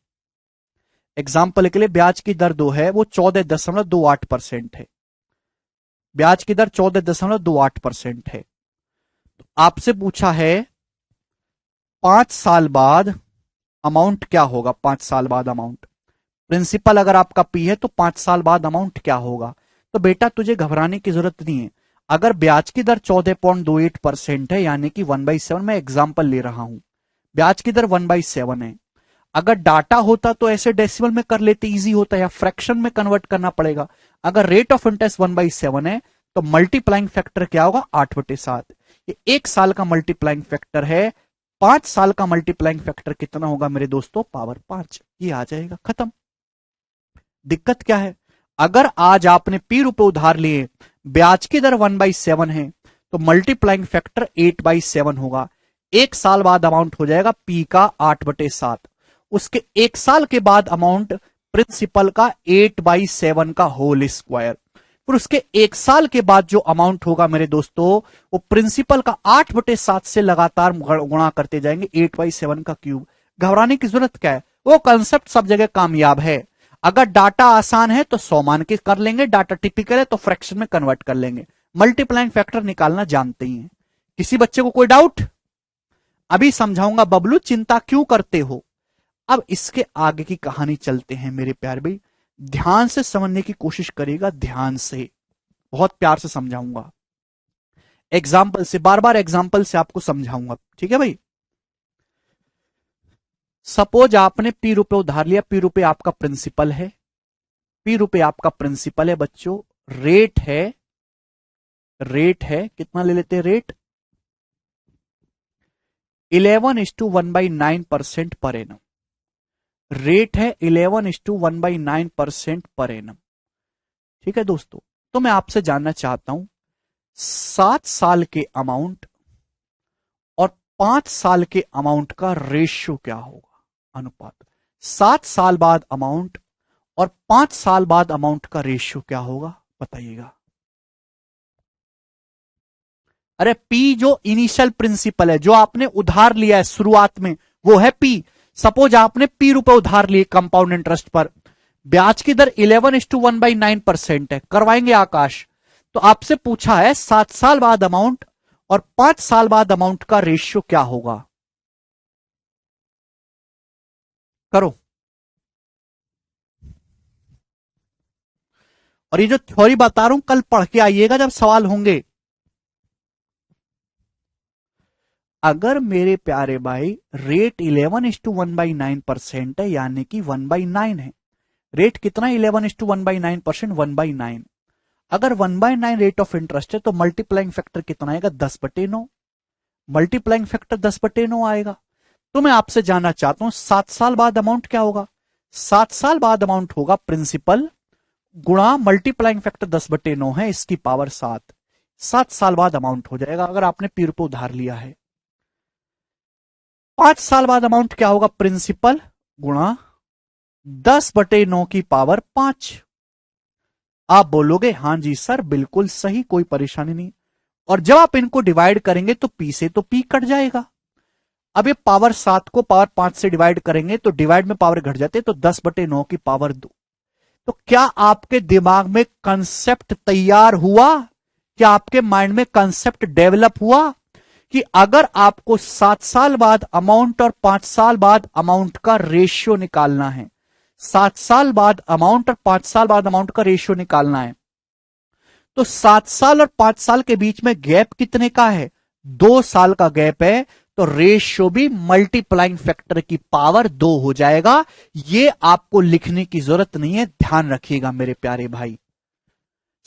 एग्जाम्पल के लिए ब्याज की दर दो है वो 14.28% है। ब्याज की दर 14.28% है। तो आपसे पूछा है 5 साल बाद अमाउंट क्या होगा। 5 साल बाद अमाउंट, प्रिंसिपल अगर आपका पी है तो 5 साल बाद अमाउंट क्या होगा। तो बेटा तुझे घबराने की जरूरत नहीं है। अगर ब्याज की दर 14.28% है, यानी कि 1/7, मैं एग्जाम्पल ले रहा हूं, ब्याज की दर 1/7 है। अगर डाटा होता तो ऐसे डेसिमल में कर लेते, इजी होता, या फ्रैक्शन में कन्वर्ट करना पड़ेगा। अगर रेट ऑफ इंटरेस्ट 1/7 है तो मल्टीप्लाइंग फैक्टर क्या होगा, 8/7। ये 1 साल का मल्टीप्लाइंग फैक्टर है। 5 साल का मल्टीप्लाइंग फैक्टर कितना होगा मेरे दोस्तों, पावर 5। ये आ जाएगा, खत्म। दिक्कत क्या है, अगर आज आपने P रुपए उधार लिए, ब्याज की दर 1/7 है, तो मल्टीप्लाइंग फैक्टर 8/7 होगा। एक साल बाद अमाउंट हो जाएगा पी का 8/7, उसके एक साल के बाद अमाउंट प्रिंसिपल का 8/7 का होल स्क्वायर, फिर उसके एक साल के बाद जो अमाउंट होगा मेरे दोस्तों वो प्रिंसिपल का 8/7 से लगातार गुणा करते जाएंगे, 8/7 का क्यूब। घबराने की जरूरत क्या है, वो कंसेप्ट सब जगह कामयाब है। अगर डाटा आसान है तो 100 मान के कर लेंगे, डाटा टिपिकल है तो फ्रैक्शन में कन्वर्ट कर लेंगे, मल्टीप्लाइंग फैक्टर निकालना जानते ही हैं। किसी बच्चे को कोई डाउट? अभी समझाऊंगा बबलू, चिंता क्यों करते हो। अब इसके आगे की कहानी चलते हैं मेरे प्यारे भाई, ध्यान से समझने की कोशिश करिएगा, ध्यान से, बहुत प्यार से समझाऊंगा, एग्जाम्पल से, बार बार एग्जाम्पल से आपको समझाऊंगा, ठीक है भाई। सपोज आपने पी रुपए उधार लिया, पी रुपए आपका प्रिंसिपल है, पी रुपए आपका प्रिंसिपल है बच्चों, रेट है, रेट है कितना ले लेते हैं रेट, 11:1/9% पर एनम, रेट है 11:1/9% पर एनम, ठीक है दोस्तों। तो मैं आपसे जानना चाहता हूं 7 साल के अमाउंट और 5 साल के अमाउंट का रेशियो क्या होगा, अनुपात। 7 साल बाद अमाउंट और 5 साल बाद अमाउंट का रेशियो क्या होगा, बताइएगा। अरे पी जो इनिशियल प्रिंसिपल है, जो आपने उधार लिया है शुरुआत में, वो है पी। सपोज आपने पी रुपए उधार लिए कंपाउंड इंटरेस्ट पर, ब्याज की दर 11:1/9% है, करवाएंगे आकाश। तो आपसे पूछा है 7 साल बाद अमाउंट और 5 साल बाद अमाउंट का रेशियो क्या होगा, करो। और ये जो थ्योरी बता रहा हूं कल पढ़ के आइएगा जब सवाल होंगे। अगर मेरे प्यारे भाई रेट 11:1/9% है, यानी कि 1/9 है, रेट कितना 11:1/9%, 1/9। अगर 1/9 रेट ऑफ इंटरेस्ट है तो मल्टीप्लाइंग फैक्टर कितना आएगा, 10/9, मल्टीप्लाइंग फैक्टर 10/9 आएगा। तो मैं आपसे जानना चाहता हूं 7 साल बाद अमाउंट क्या होगा, 7 साल बाद अमाउंट होगा प्रिंसिपल गुणा मल्टीप्लाइंग फैक्टर 10/9 है, इसकी पावर 7, 7 साल बाद अमाउंट हो जाएगा अगर आपने पी रुपए उधार लिया है। 5 साल बाद अमाउंट क्या होगा, प्रिंसिपल गुणा 10/9 की पावर 5। आप बोलोगे हां जी सर बिल्कुल सही, कोई परेशानी नहीं। और जब आप इनको डिवाइड करेंगे तो पी से तो पी कट जाएगा। अब ये पावर 7 को पावर 5 से डिवाइड करेंगे तो डिवाइड में पावर घट जाते, तो 10/9 की पावर 2। तो क्या आपके दिमाग में कंसेप्ट तैयार हुआ, क्या आपके माइंड में कंसेप्ट डेवलप हुआ कि अगर आपको 7 साल बाद अमाउंट और 5 साल बाद अमाउंट का रेशियो निकालना है, 7 साल बाद अमाउंट और 5 साल बाद अमाउंट का रेशियो निकालना है, तो 7 साल और 5 साल के बीच में गैप कितने का है, 2 साल का गैप है, तो रेशियो भी मल्टीप्लाइंग फैक्टर की पावर 2 हो जाएगा। ये आपको लिखने की जरूरत नहीं है, ध्यान रखिएगा मेरे प्यारे भाई।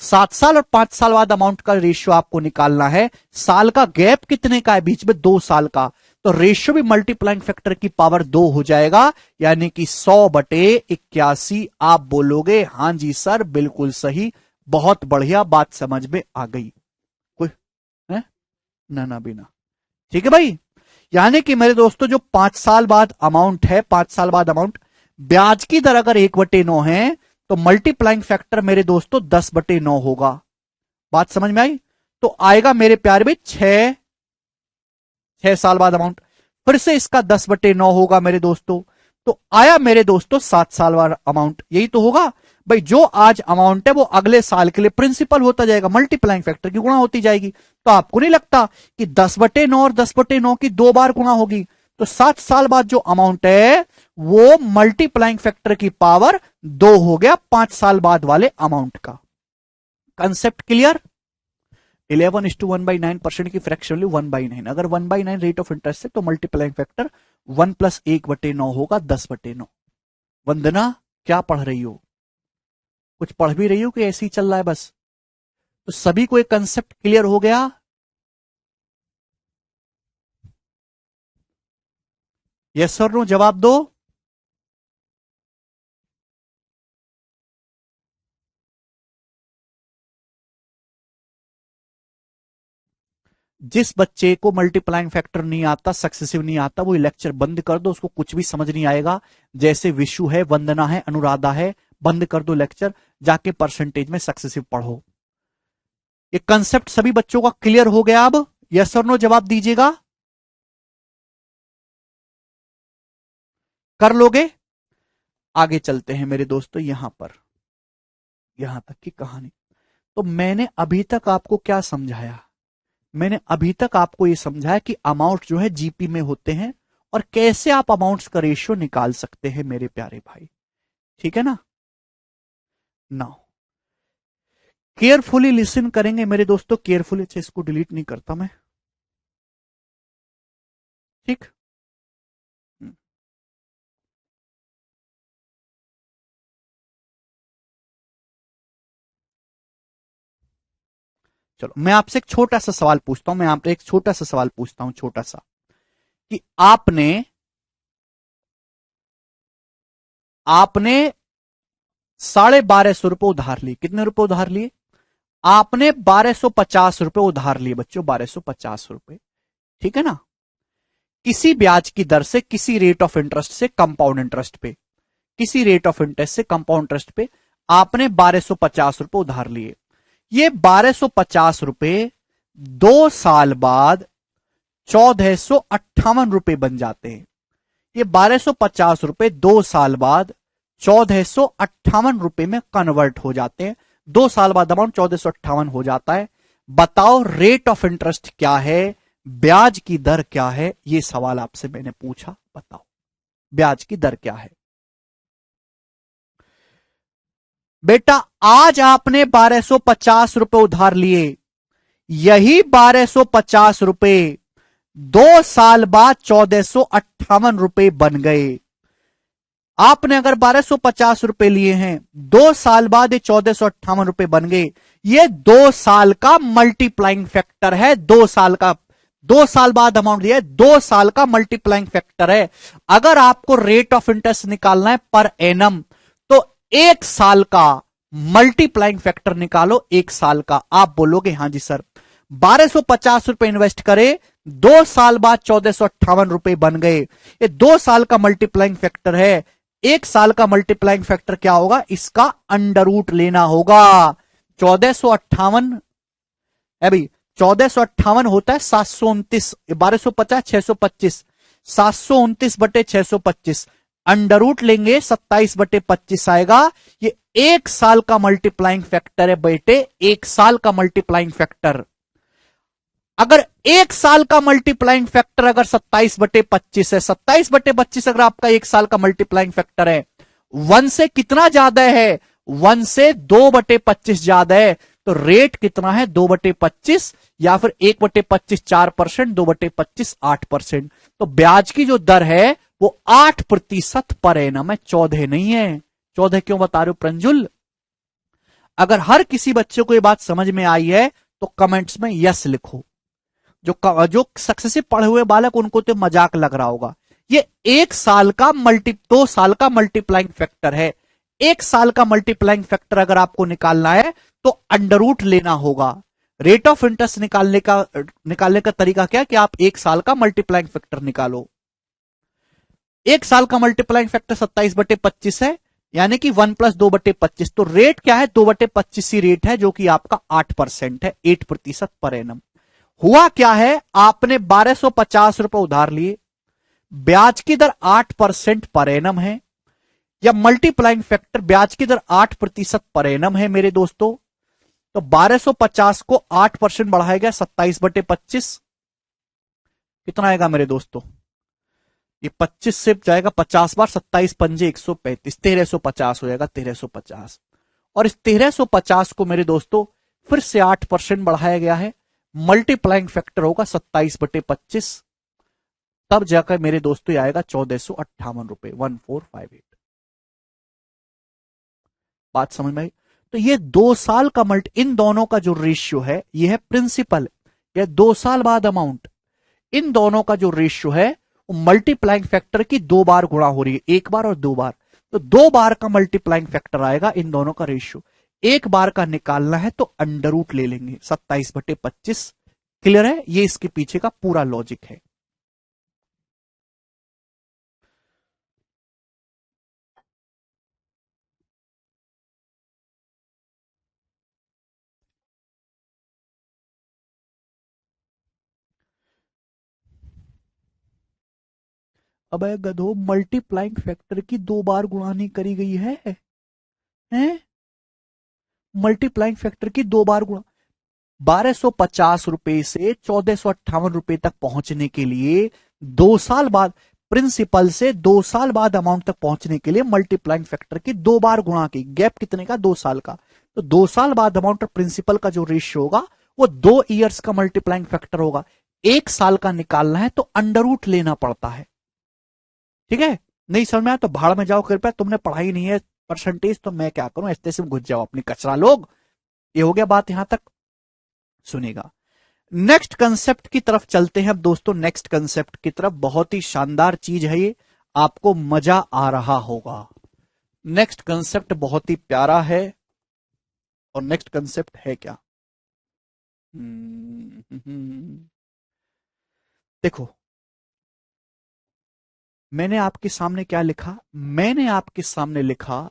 7 साल और 5 साल बाद अमाउंट का रेशियो आपको निकालना है, साल का गैप कितने का है बीच में, 2 साल का, तो रेशियो भी मल्टीप्लाइंग फैक्टर की पावर 2 हो जाएगा, यानी कि 100/81। आप बोलोगे हां जी सर बिल्कुल सही, बहुत बढ़िया, बात समझ में आ गई, कोई है ना ना बिना, ठीक है भाई। यानी कि मेरे दोस्तों जो 5 साल बाद अमाउंट है, 5 साल बाद अमाउंट, ब्याज की दर अगर 1/9 है तो मल्टीप्लाइंग फैक्टर मेरे दोस्तों 10/9 होगा। बात समझ में आई? तो आएगा मेरे प्यारे भाई 6 साल बाद अमाउंट, फिर से इसका 10/9 होगा मेरे दोस्तों। तो आया मेरे दोस्तों 7 साल बाद अमाउंट, यही तो होगा भाई। जो आज अमाउंट है वो अगले साल के लिए प्रिंसिपल होता जाएगा, मल्टीप्लाइंग फैक्टर की गुणा होती जाएगी। तो आपको नहीं लगता कि 10/9 और 10/9 की 2 बार गुणा होगी, तो 7 साल बाद जो अमाउंट है वो मल्टीप्लाइंग फैक्टर की पावर 2 हो गया 5 साल बाद वाले अमाउंट का। Concept clear? 11:1/9% की फ्रैक्शन वैल्यू 1/9, अगर 1/9 रेट ऑफ इंटरेस्ट है तो मल्टीप्लाइंग फैक्टर 1 + 1/9 होगा 10/9। वंदना क्या पढ़ रही हो, कुछ पढ़ भी रही हो कि ऐसे ही चल रहा है बस? तो सभी को एक कंसेप्ट क्लियर हो गया? यस और नो जवाब दो। जिस बच्चे को मल्टीप्लाइंग फैक्टर नहीं आता, सक्सेसिव नहीं आता, वो लेक्चर बंद कर दो, उसको कुछ भी समझ नहीं आएगा। जैसे विशु है, वंदना है, अनुराधा है, बंद कर दो लेक्चर, जाके परसेंटेज में सक्सेसिव पढ़ो। ये कंसेप्ट सभी बच्चों का क्लियर हो गया? अब यस और नो जवाब दीजिएगा। कर लोगे? आगे चलते हैं मेरे दोस्तों, यहां पर, यहां तक की कहानी। तो मैंने अभी तक आपको क्या समझाया? मैंने अभी तक आपको यह समझाया कि अमाउंट जो है जीपी में होते हैं और कैसे आप अमाउंट्स का रेशियो निकाल सकते हैं मेरे प्यारे भाई। ठीक है ना? नाउ केयरफुली लिसन करेंगे मेरे दोस्तों, केयरफुली। अच्छा, इसको डिलीट नहीं करता मैं, ठीक। चलो मैं आपसे एक छोटा सा सवाल पूछता हूं, मैं आपसे एक छोटा सा सवाल पूछता हूं, छोटा सा, कि आपने आपने 1250 रुपए उधार लिए। कितने रुपए उधार लिए? आपने 1250 रुपए उधार लिए बच्चों, 1250 रुपए। ठीक है ना? किसी ब्याज की दर से, किसी रेट ऑफ इंटरेस्ट से, कंपाउंड इंटरेस्ट पे, किसी रेट ऑफ इंटरेस्ट से कंपाउंड इंटरेस्ट पे आपने 1250 रुपए उधार लिए। ये 1250 रुपए 2 साल बाद 1458 रुपए बन जाते हैं। ये 1250 रुपए 2 साल बाद 1458 रुपए में कन्वर्ट हो जाते हैं। 2 साल बाद अमाउंट 1458 हो जाता है। बताओ रेट ऑफ इंटरेस्ट क्या है, ब्याज की दर क्या है? ये सवाल आपसे मैंने पूछा, बताओ ब्याज की दर क्या है। बेटा आज आपने 1250 रुपए उधार लिए, यही 1250 रुपए 2 साल बाद 1458 रुपए बन गए। आपने अगर 1250 रुपए लिए हैं, 2 साल बाद ये 1458 रुपए बन गए। ये 2 साल का मल्टीप्लाइंग फैक्टर है, 2 साल का। 2 साल बाद अमाउंट दिया है, 2 साल का मल्टीप्लाइंग फैक्टर है। अगर आपको रेट ऑफ इंटरेस्ट निकालना है पर एनम, तो 1 साल का मल्टीप्लाइंग फैक्टर निकालो, 1 साल का। आप बोलोगे हाँ जी सर, 1250 रुपए इन्वेस्ट करे, 2 साल बाद 1458 रुपए बन गए। ये 2 साल का मल्टीप्लाइंग फैक्टर है। 1 साल का मल्टीप्लाइंग फैक्टर क्या होगा? इसका अंडर रूट लेना होगा। 1458 अभी 1458 होता है 729, 1250 625, 729/625, अंडर रूट लेंगे 27/25 आएगा। ये 1 साल का मल्टीप्लाइंग फैक्टर है बेटे, 1 साल का मल्टीप्लाइंग फैक्टर। अगर 1 साल का मल्टीप्लाइंग फैक्टर अगर 27/25 है, 27/25 अगर आपका 1 साल का मल्टीप्लाइंग फैक्टर है, 1 से कितना ज्यादा है? 1 से 2/25 ज्यादा है। तो रेट कितना है? 2/25, या फिर 1/25 4%, 2/25 8%। तो ब्याज की जो दर है वो 8% पर एनम है, 14 नहीं है। 14 क्यों बता रहे हो प्रंजुल? अगर हर किसी बच्चे को ये बात समझ में आई है तो कमेंट्स में यस लिखो। जो सक्सेसिव पढ़े हुए बालक, उनको तो मजाक लग रहा होगा। ये 1 साल का 2 साल का मल्टीप्लाइंग फैक्टर है। 1 साल का मल्टीप्लाइंग फैक्टर अगर आपको निकालना है तो अंडर रूट लेना होगा। रेट ऑफ इंटरेस्ट निकालने का तरीका क्या, कि आप 1 साल का मल्टीप्लाइंग फैक्टर निकालो। 1 साल का मल्टीप्लाइंग फैक्टर 27/25 है, यानी कि 1 + 2/25। तो रेट क्या है? 2/25 ही रेट है, जो कि आपका 8% है, 8% पर एनम। हुआ क्या है? आपने 1250 रुपए उधार लिए, ब्याज की दर 8% पर एनम है, या मल्टीप्लाइंग फैक्टर ब्याज की दर 8% पर एनम है मेरे दोस्तों। तो 1250 को 8% बढ़ाया गया 27/25, कितना आएगा मेरे दोस्तों? ये 25 से जाएगा 50 बार, 27 पंजे 135, 1350 हो जाएगा, 1350। और इस 1350 को मेरे दोस्तों फिर से 8% बढ़ाया गया है, मल्टीप्लाइंग फैक्टर होगा 27/25, तब जाकर मेरे दोस्तों आएगा 1458 रुपए, 1458। बात समझ में आई? तो ये 2 साल का इन दोनों का जो रेशियो है, ये है प्रिंसिपल, ये 2 साल बाद अमाउंट। इन दोनों का जो रेशियो है वो मल्टीप्लाइंग फैक्टर की 2 बार गुणा हो रही है, 1 बार और 2 बार। तो 2 बार का मल्टीप्लाइंग फैक्टर आएगा इन दोनों का रेशियो। 1 बार का निकालना है तो अंडर रूट ले लेंगे, 27/25 क्लियर है? ये इसके पीछे का पूरा लॉजिक है। अबे गधो, मल्टीप्लाइंग फैक्टर की 2 बार गुणा नहीं करी गई है, हैं? मल्टीप्लाइंग फैक्टर की 2 बार गुणा, 1250 रुपए से 1458 रुपए तक पहुंचने के लिए 2 साल बाद, प्रिंसिपल से 2 साल बाद अमाउंट तक पहुंचने के लिए मल्टीप्लाइंग फैक्टर की 2 बार गुणा की। गैप कितने का? 2 साल का। तो 2 साल बाद अमाउंट और प्रिंसिपल का जो रेशियो होगा वो 2 ईयर्स का मल्टीप्लाइंग फैक्टर होगा। 1 साल का निकालना है तो अंडर रूट लेना पड़ता है। ठीक है? नहीं समझ में आया तो भाड़ में जाओ, कृपया, तुमने पढ़ाई नहीं है परसेंटेज, तो मैं क्या करूं, ऐसे से घुस जाओ अपनी कचरा लोग। ये हो गया बात यहां तक, सुनेगा। नेक्स्ट कंसेप्ट की तरफ चलते हैं अब दोस्तों, नेक्स्ट कंसेप्ट की तरफ। बहुत ही शानदार चीज है ये, आपको मजा आ रहा होगा। नेक्स्ट कंसेप्ट बहुत ही प्यारा है, और नेक्स्ट कंसेप्ट है क्या? देखो, मैंने आपके सामने क्या लिखा? मैंने आपके सामने लिखा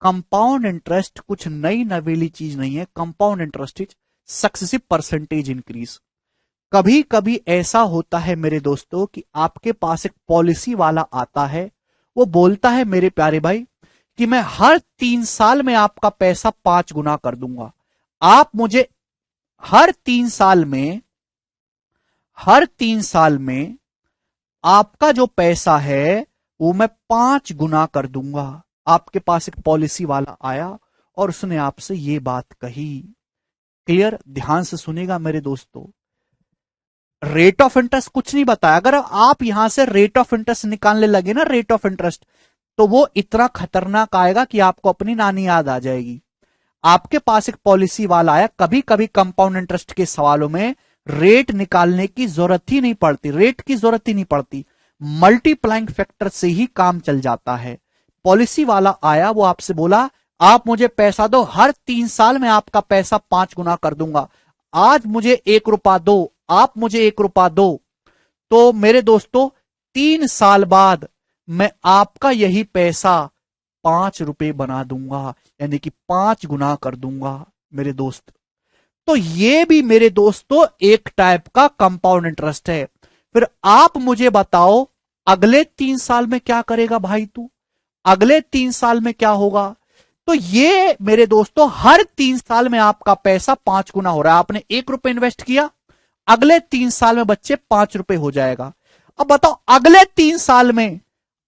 कंपाउंड इंटरेस्ट कुछ नई नवेली चीज नहीं है। Compound interest is successive percentage increase. कभी कभी ऐसा होता है मेरे दोस्तों कि आपके पास एक पॉलिसी वाला आता है, वो बोलता है मेरे प्यारे भाई कि मैं हर 3 साल में आपका पैसा 5 गुना कर दूंगा। आप मुझे हर 3 साल में, हर 3 साल में आपका जो पैसा है वो मैं 5 गुना कर दूंगा। आपके पास एक पॉलिसी वाला आया और उसने आपसे ये बात कही। क्लियर? ध्यान से सुनेगा मेरे दोस्तों। रेट ऑफ इंटरेस्ट कुछ नहीं बताया। अगर आप यहां से रेट ऑफ इंटरेस्ट निकालने लगे ना, रेट ऑफ इंटरेस्ट, तो वो इतना खतरनाक आएगा कि आपको अपनी नानी याद आ जाएगी। आपके पास एक पॉलिसी वाला आया, कभी कभी कंपाउंड इंटरेस्ट के सवालों में रेट निकालने की जरूरत ही नहीं पड़ती, रेट की जरूरत ही नहीं पड़ती, मल्टीप्लाइंग फैक्टर से ही काम चल जाता है। पॉलिसी वाला आया, वो आपसे बोला आप मुझे पैसा दो, हर 3 साल में आपका पैसा 5 गुना कर दूंगा। आज मुझे 1 रुपया दो, आप मुझे 1 रुपया दो, तो मेरे दोस्तों 3 साल बाद मैं आपका यही पैसा 5 रुपए बना दूंगा, यानी कि 5 गुना कर दूंगा मेरे दोस्त। तो ये भी मेरे दोस्तों एक टाइप का कंपाउंड इंटरेस्ट है। फिर आप मुझे बताओ अगले 3 साल में क्या करेगा भाई तू? अगले 3 साल में क्या होगा? तो ये मेरे दोस्तों हर 3 साल में आपका पैसा 5 गुना हो रहा है। आपने 1 रुपए इन्वेस्ट किया, अगले 3 साल में बच्चे 5 रुपए हो जाएगा। अब बताओ अगले 3 साल में,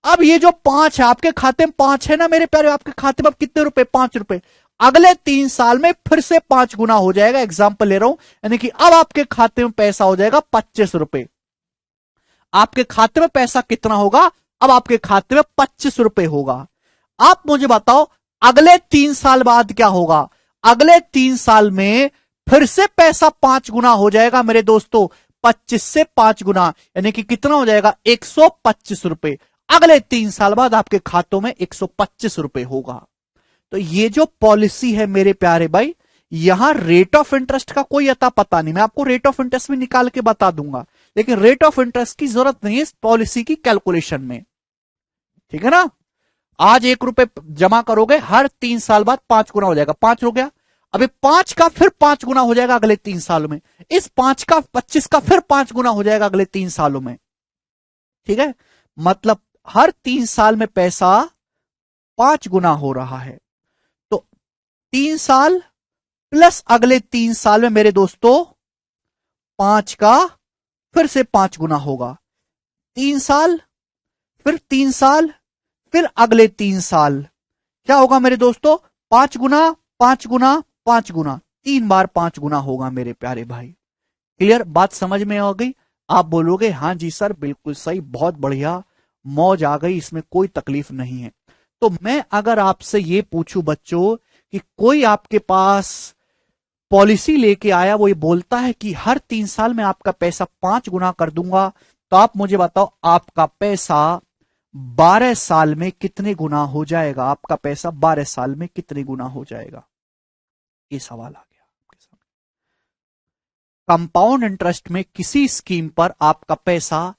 अब ये जो 5 है आपके खाते में, 5 है ना मेरे प्यारे, आपके खाते में अब कितने रुपए? 5 रुपए। अगले 3 साल में फिर से 5 गुना हो जाएगा। एग्जाम्पल ले रहा हूं, यानी कि अब आपके खाते में पैसा हो जाएगा 25 रुपए। आपके खाते में पैसा कितना होगा? अब आपके खाते में 25 रुपए होगा। आप मुझे बताओ अगले 3 साल बाद क्या होगा? अगले 3 साल में फिर से पैसा 5 गुना हो जाएगा मेरे दोस्तों, 25 से 5 गुना, यानी कि कितना हो जाएगा? 125 रुपए। अगले 3 साल बाद आपके खातों में 125 रुपए होगा। तो ये जो पॉलिसी है मेरे प्यारे भाई, यहां रेट ऑफ इंटरेस्ट का कोई अता पता नहीं। मैं आपको रेट ऑफ इंटरेस्ट भी निकाल के बता दूंगा, लेकिन रेट ऑफ इंटरेस्ट की जरूरत नहीं है इस पॉलिसी की कैलकुलेशन में। ठीक है ना? आज 1 रुपए जमा करोगे, हर 3 साल बाद 5 गुना हो जाएगा। 5 हो गया, अभी 5 का फिर 5 गुना हो जाएगा अगले 3 सालों में। इस 5 का 25 का फिर 5 गुना हो जाएगा अगले 3 सालों में। ठीक है? मतलब हर 3 साल में पैसा 5 गुना हो रहा है। तो 3 साल प्लस अगले 3 साल में मेरे दोस्तों 5 का फिर से 5 गुना होगा। 3 साल, फिर 3 साल, फिर अगले 3 साल क्या होगा मेरे दोस्तों? 5 गुना, 5 गुना, 5 गुना, 3 बार 5 गुना होगा मेरे प्यारे भाई। क्लियर? बात समझ में आ गई? आप बोलोगे हाँ जी सर बिल्कुल सही, बहुत बढ़िया, मौज आ गई, इसमें कोई तकलीफ नहीं है। तो मैं अगर आपसे ये पूछूं बच्चों कि कोई आपके पास पॉलिसी लेके आया, वो ये बोलता है कि हर 3 साल में आपका पैसा 5 गुना कर दूंगा, तो आप मुझे बताओ आपका पैसा 12 साल में कितने गुना हो जाएगा? आपका पैसा 12 साल में कितने गुना हो जाएगा? ये सवाल आ गया आपके सामने। कंपाउंड इंटरेस्ट में किसी स्कीम पर आपका पैसा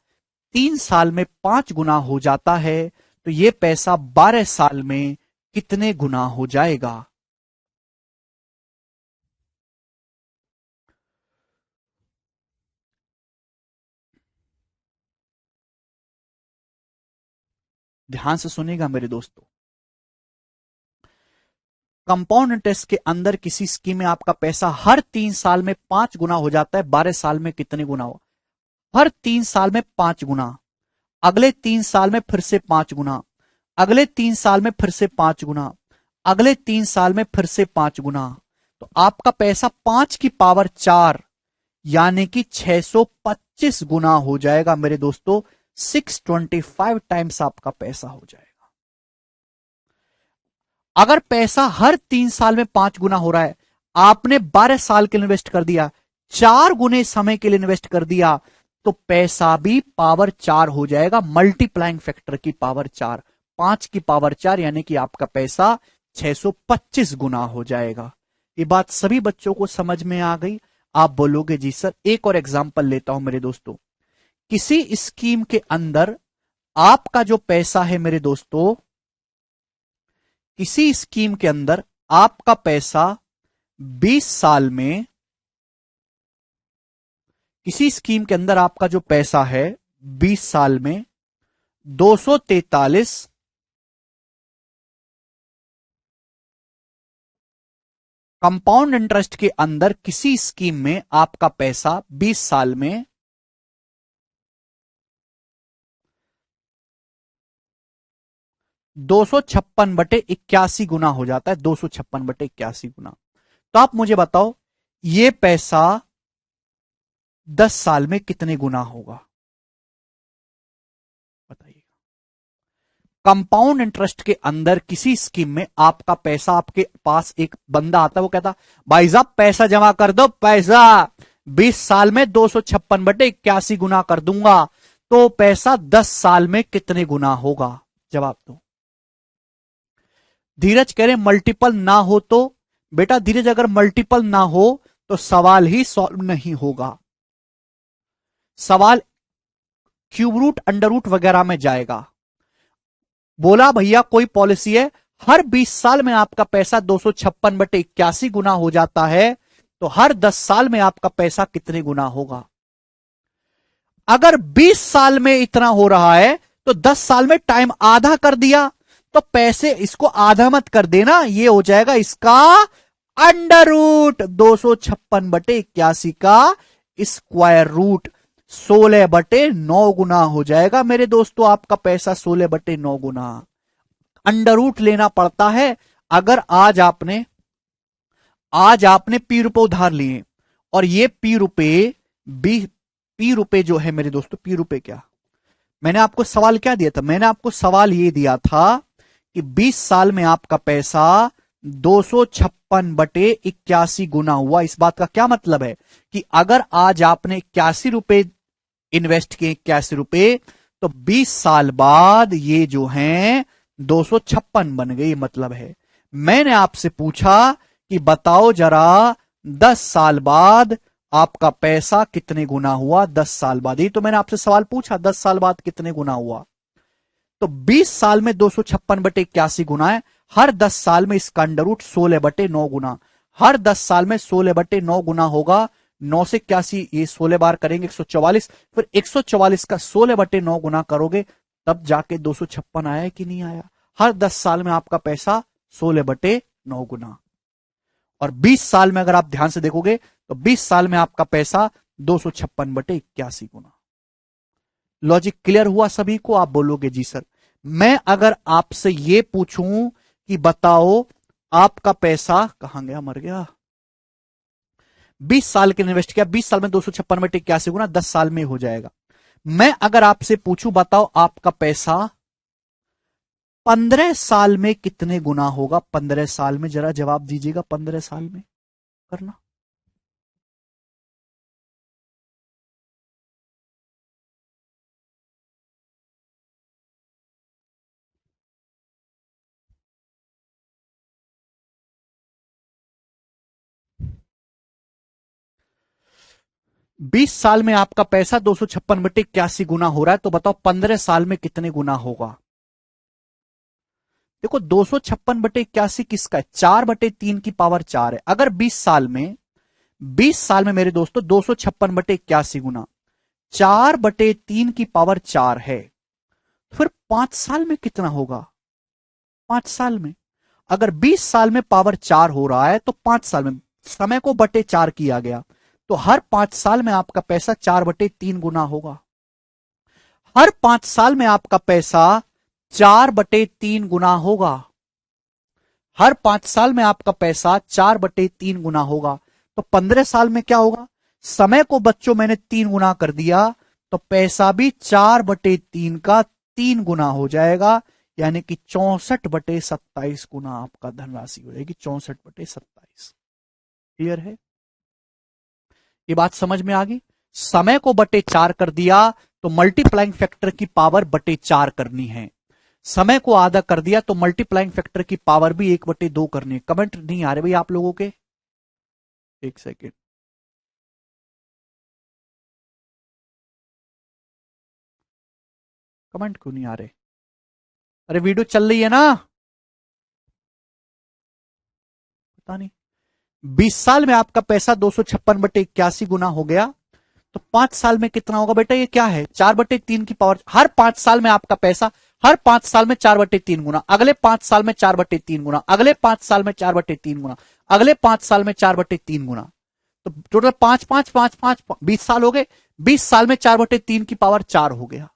3 साल में 5 गुना हो जाता है, तो यह पैसा 12 साल में कितने गुना हो जाएगा? ध्यान से सुनिएगा मेरे दोस्तों। कंपाउंड इंटरेस्ट के अंदर किसी स्कीम में आपका पैसा हर 3 साल में 5 गुना हो जाता है, 12 साल में कितने गुना हो? हर 3 साल में 5 गुना, अगले 3 साल में फिर से 5 गुना, अगले 3 साल में फिर से 5 गुना, अगले 3 साल में फिर से 5 गुना। तो आपका पैसा 5 की पावर 4 यानी कि 625 गुना हो जाएगा मेरे दोस्तों। 625 टाइम्स आपका पैसा हो जाएगा। अगर पैसा हर 3 साल में 5 गुना हो रहा है, आपने 12 साल के लिए इन्वेस्ट कर दिया, 4 गुने समय के लिए इन्वेस्ट कर दिया, तो पैसा भी पावर 4 हो जाएगा। मल्टीप्लाइंग फैक्टर की पावर 4, 5 की पावर 4 यानी कि आपका पैसा 625 गुना हो जाएगा। ये बात सभी बच्चों को समझ में आ गई? आप बोलोगे जी सर। एक और एग्जांपल लेता हूं मेरे दोस्तों। किसी स्कीम के अंदर आपका जो पैसा है मेरे दोस्तों, किसी स्कीम के अंदर आपका पैसा 20 साल में, किसी स्कीम के अंदर आपका जो पैसा है 20 साल में 243, कंपाउंड इंटरेस्ट के अंदर किसी स्कीम में आपका पैसा 20 साल में 256/81 गुना हो जाता है। 256/81 गुना। तो आप मुझे बताओ, यह पैसा 10 साल में कितने गुना होगा? बताइए। कंपाउंड इंटरेस्ट के अंदर किसी स्कीम में आपका पैसा, आपके पास एक बंदा आता है, वो कहता भाई साहब पैसा जमा कर दो, पैसा 20 साल में 256/81 गुना कर दूंगा, तो पैसा 10 साल में कितने गुना होगा? जवाब दो। धीरज कह रहे मल्टीपल ना हो तो? बेटा धीरज, अगर मल्टीपल ना हो तो सवाल ही सॉल्व नहीं होगा। सवाल क्यूब रूट, अंडर रूट वगैरह में जाएगा। बोला भैया कोई पॉलिसी है हर 20 साल में आपका पैसा 256/81 गुना हो जाता है, तो हर 10 साल में आपका पैसा कितने गुना होगा? अगर 20 साल में इतना हो रहा है तो 10 साल में टाइम आधा कर दिया, तो पैसे इसको आधा मत कर देना, ये हो जाएगा इसका अंडर रूट। 256/81 का स्क्वायर रूट 16/9 गुना हो जाएगा मेरे दोस्तों। आपका पैसा 16/9 गुना अंडर रूट लेना पड़ता है। अगर आज आपने P रुपए उधार लिए, और ये P रुपए जो है मेरे दोस्तों, P रुपए क्या, मैंने आपको सवाल क्या दिया था? मैंने आपको सवाल ये दिया था कि 20 साल में आपका पैसा 256/81 गुना हुआ। इस बात का क्या मतलब है कि अगर आज आपने 81 रुपए इन्वेस्ट किए, 81 रुपए, तो 20 साल बाद ये जो हैं 256 बन गए, मतलब है। मैंने आपसे पूछा कि बताओ जरा 10 साल बाद आपका पैसा कितने गुना हुआ? 10 साल बाद, ये तो मैंने आपसे सवाल पूछा, 10 साल बाद कितने गुना हुआ? तो 20 साल में 256/81 गुना है, हर 10 साल में इसका अंडर रूट 16/9 गुना, हर 10 साल में 16/9 गुना होगा। 9 से 81, ये 16 बार करेंगे 144, फिर 144 का 16/9 गुना करोगे, तब जाके 256 आया कि नहीं आया? हर 10 साल में आपका पैसा 16/9 गुना। और 20 साल में अगर आप ध्यान से देखोगे तो 20 साल में आपका पैसा 256/81 गुना। लॉजिक क्लियर हुआ सभी को? आप बोलोगे जी सर। मैं अगर आपसे यह पूछूं कि बताओ आपका पैसा कहां गया, मर गया, 20 साल के लिए इन्वेस्ट किया, 20 साल में 256/81 गुना 10 साल में हो जाएगा। मैं अगर आपसे पूछूं बताओ आपका पैसा 15 साल में कितने गुना होगा? 15 साल में जरा जवाब दीजिएगा। 15 साल में करना। 20 साल में आपका पैसा 256/81 गुना हो रहा है, तो बताओ 15 साल में कितने गुना होगा। देखो 256/81 किसका है, 4/3 की पावर 4 है। अगर 20 साल में मेरे दोस्तों 256/81 गुना 4/3 की पावर 4 है, फिर 5 साल में कितना होगा। 5 साल में अगर 20 साल में पावर 4 हो रहा है, तो 5 साल में समय को बटे 4 किया गया, तो हर 5 साल में आपका पैसा 4/3 गुना होगा। हर 5 साल में आपका पैसा 4/3 गुना होगा। हर 5 साल में आपका पैसा 4/3 गुना होगा। तो 15 साल में क्या होगा, समय को बच्चों मैंने 3 गुना कर दिया, तो पैसा भी 4/3 का 3 गुना हो जाएगा, यानी कि 64/27 गुना आपका धनराशि हो जाएगी। 64/27। क्लियर है, ये बात समझ में आ गई। समय को बटे 4 कर दिया, तो मल्टीप्लाइंग फैक्टर की पावर बटे 4 करनी है। समय को आधा कर दिया, तो मल्टीप्लाइंग फैक्टर की पावर भी 1/2 करनी है। कमेंट नहीं आ रहे भाई आप लोगों के, एक सेकेंड। कमेंट क्यों नहीं आ रहे, अरे वीडियो चल रही है ना, पता नहीं। 20 साल में आपका पैसा 256/81 गुना हो गया, तो 5 साल में कितना होगा बेटा, ये क्या है 4/3 की पावर। हर 5 साल में आपका पैसा, हर 5 साल में 4/3 गुना, अगले 5 साल में 4/3 गुना, अगले 5 साल में 4/3 गुना, अगले 5 साल में 4/3 गुना, तो टोटल 5 5 5 5 20 साल हो गए। 20 साल में 4/3 की पावर 4 हो गया,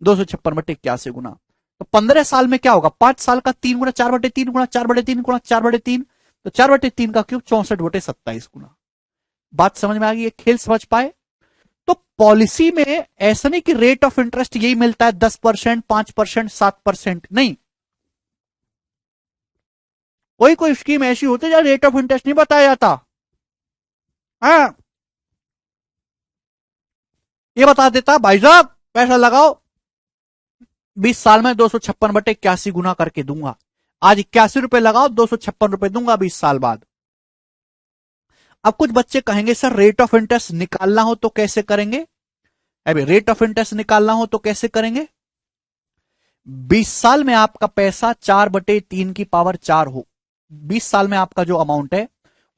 256/81 गुना। तो 15 साल में क्या होगा, 5 साल का 3 गुना, 4/3 गुना, 4/3 गुना 4/3, तो 4/3 का क्यूब 64/27 गुना। बात समझ में आ गई, ये खेल समझ पाए। तो पॉलिसी में ऐसा नहीं कि रेट ऑफ इंटरेस्ट यही मिलता है 10%, 5%, 7%, नहीं। कोई कोई स्कीम ऐसी होती है जहां रेट ऑफ इंटरेस्ट नहीं बताया जाता। हाँ, ये बता देता भाई साहब पैसा लगाओ, 20 साल में 256/81 गुना करके दूंगा। आज 81 रुपए लगाओ, 256 रुपए दूंगा 20 साल बाद। अब कुछ बच्चे कहेंगे सर रेट ऑफ इंटरेस्ट निकालना हो तो कैसे करेंगे। अभी रेट ऑफ इंटरेस्ट निकालना हो तो कैसे करेंगे, 20 साल में आपका पैसा 4/3 की पावर 4 हो, 20 साल में आपका जो अमाउंट है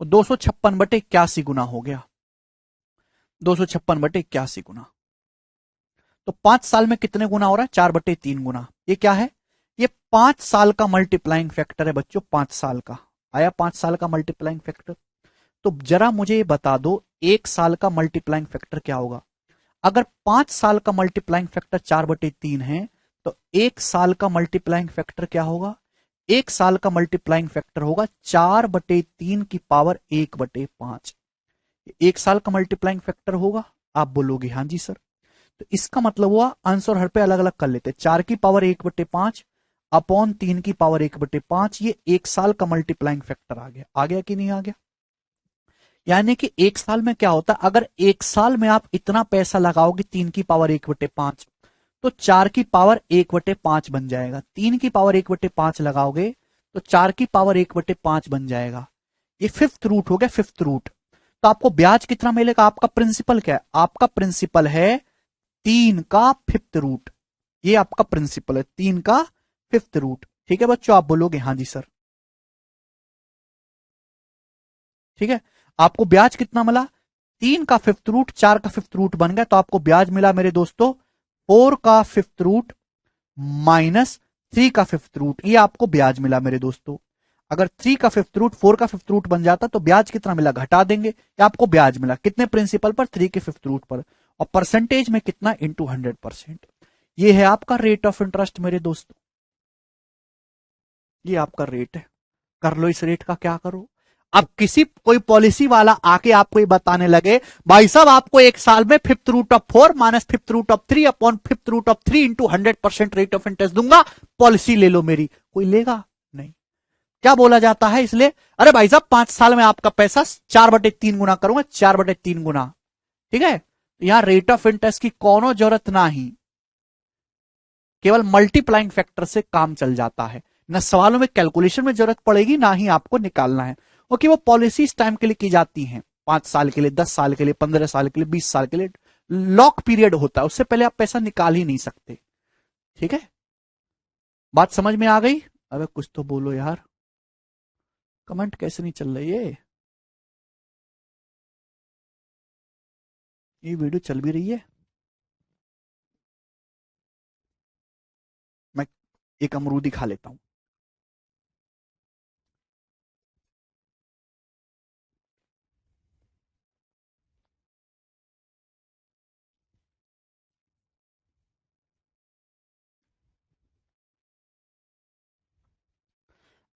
वो 256/81 गुना हो गया, 256/81 गुना। तो 5 साल में कितने गुना हो रहा है, 4/3 गुना। ये क्या है, ये 5 साल का मल्टीप्लाइंग फैक्टर है बच्चों, 5 साल का आया, 5 साल का मल्टीप्लाइंग फैक्टर। तो जरा मुझे ये बता दो 1 साल का मल्टीप्लाइंग फैक्टर क्या होगा। अगर 5 साल का मल्टीप्लाइंग फैक्टर 4/3 है, तो 1 साल का मल्टीप्लाइंग फैक्टर क्या होगा, 1 साल का मल्टीप्लाइंग फैक्टर होगा 4/3 की पावर 1/5। 1 साल का मल्टीप्लाइंग फैक्टर होगा, आप बोलोगे हाँ जी सर। तो इसका मतलब हुआ अंश और हर पे अलग अलग कर लेते, 4 की पावर 1/5 अपॉन 3 की पावर 1/5, ये 1 साल का मल्टीप्लाइंग फैक्टर आ गया कि नहीं आ गया। यानी कि 1 साल में क्या होता है, अगर 1 साल में आप इतना पैसा लगाओगे 3 की पावर 1/5, तो 4 की पावर 1/5 बन जाएगा। 3 की पावर 1/5 लगाओगे तो 4 की पावर 1/5 बन जाएगा। ये फिफ्थ रूट हो गया, फिफ्थ रूट। तो आपको ब्याज कितना मिलेगा, आपका प्रिंसिपल क्या है, आपका प्रिंसिपल है 3 का फिफ्थ रूट। ये आपका प्रिंसिपल है 3 का फिफ्थ रूट। ठीक है बच्चों, आप बोलोगे हाँ जी सर। ठीक है, आपको ब्याज कितना मिला, 3 का फिफ्थ रूट, 4 का फिफ्थ रूट बन गया, तो आपको ब्याज मिला मेरे दोस्तों 4 का फिफ्थ रूट माइनस 3 का फिफ्थ रूट। ये आपको ब्याज मिला मेरे दोस्तों। अगर 3 का फिफ्थ रूट 4 का फिफ्थ रूट बन जाता तो ब्याज कितना मिला, घटा देंगे। ये आपको ब्याज मिला कितने प्रिंसिपल पर, 3 के फिफ्थ रूट पर, और परसेंटेज में कितना, इंटू 100%। ये है आपका रेट ऑफ इंटरेस्ट मेरे दोस्तों, ये आपका रेट है। कर लो इस रेट का क्या करो। अब किसी कोई पॉलिसी वाला आके आपको ये बताने लगे भाई साहब आपको 1 साल में fifth root of 4 minus fifth root of 3 upon fifth root of 3 into 100% rate of interest दूंगा, पॉलिसी ले लो मेरी, कोई लेगा नहीं। क्या बोला जाता है इसलिए, अरे भाई साहब 5 साल में आपका पैसा 4/3 गुना करूंगा, 4/3 गुना। ठीक है, यहां रेट ऑफ इंटरेस्ट की कोनो जरूरत ना ही, केवल मल्टीप्लाइंग फैक्टर से काम चल जाता है। न सवालों में कैलकुलेशन में जरूरत पड़ेगी, ना ही आपको निकालना है, क्योंकि वो पॉलिसी इस टाइम के लिए की जाती हैं। 5 साल के लिए, 10 साल के लिए, 15 साल के लिए, 20 साल के लिए लॉक पीरियड होता है, उससे पहले आप पैसा निकाल ही नहीं सकते। ठीक है, बात समझ में आ गई? अबे कुछ तो बोलो यार, कमेंट कैसे नहीं चल रही है? ये वीडियो चल भी रही है? मैं एक अमरूद ही खा लेता हूं।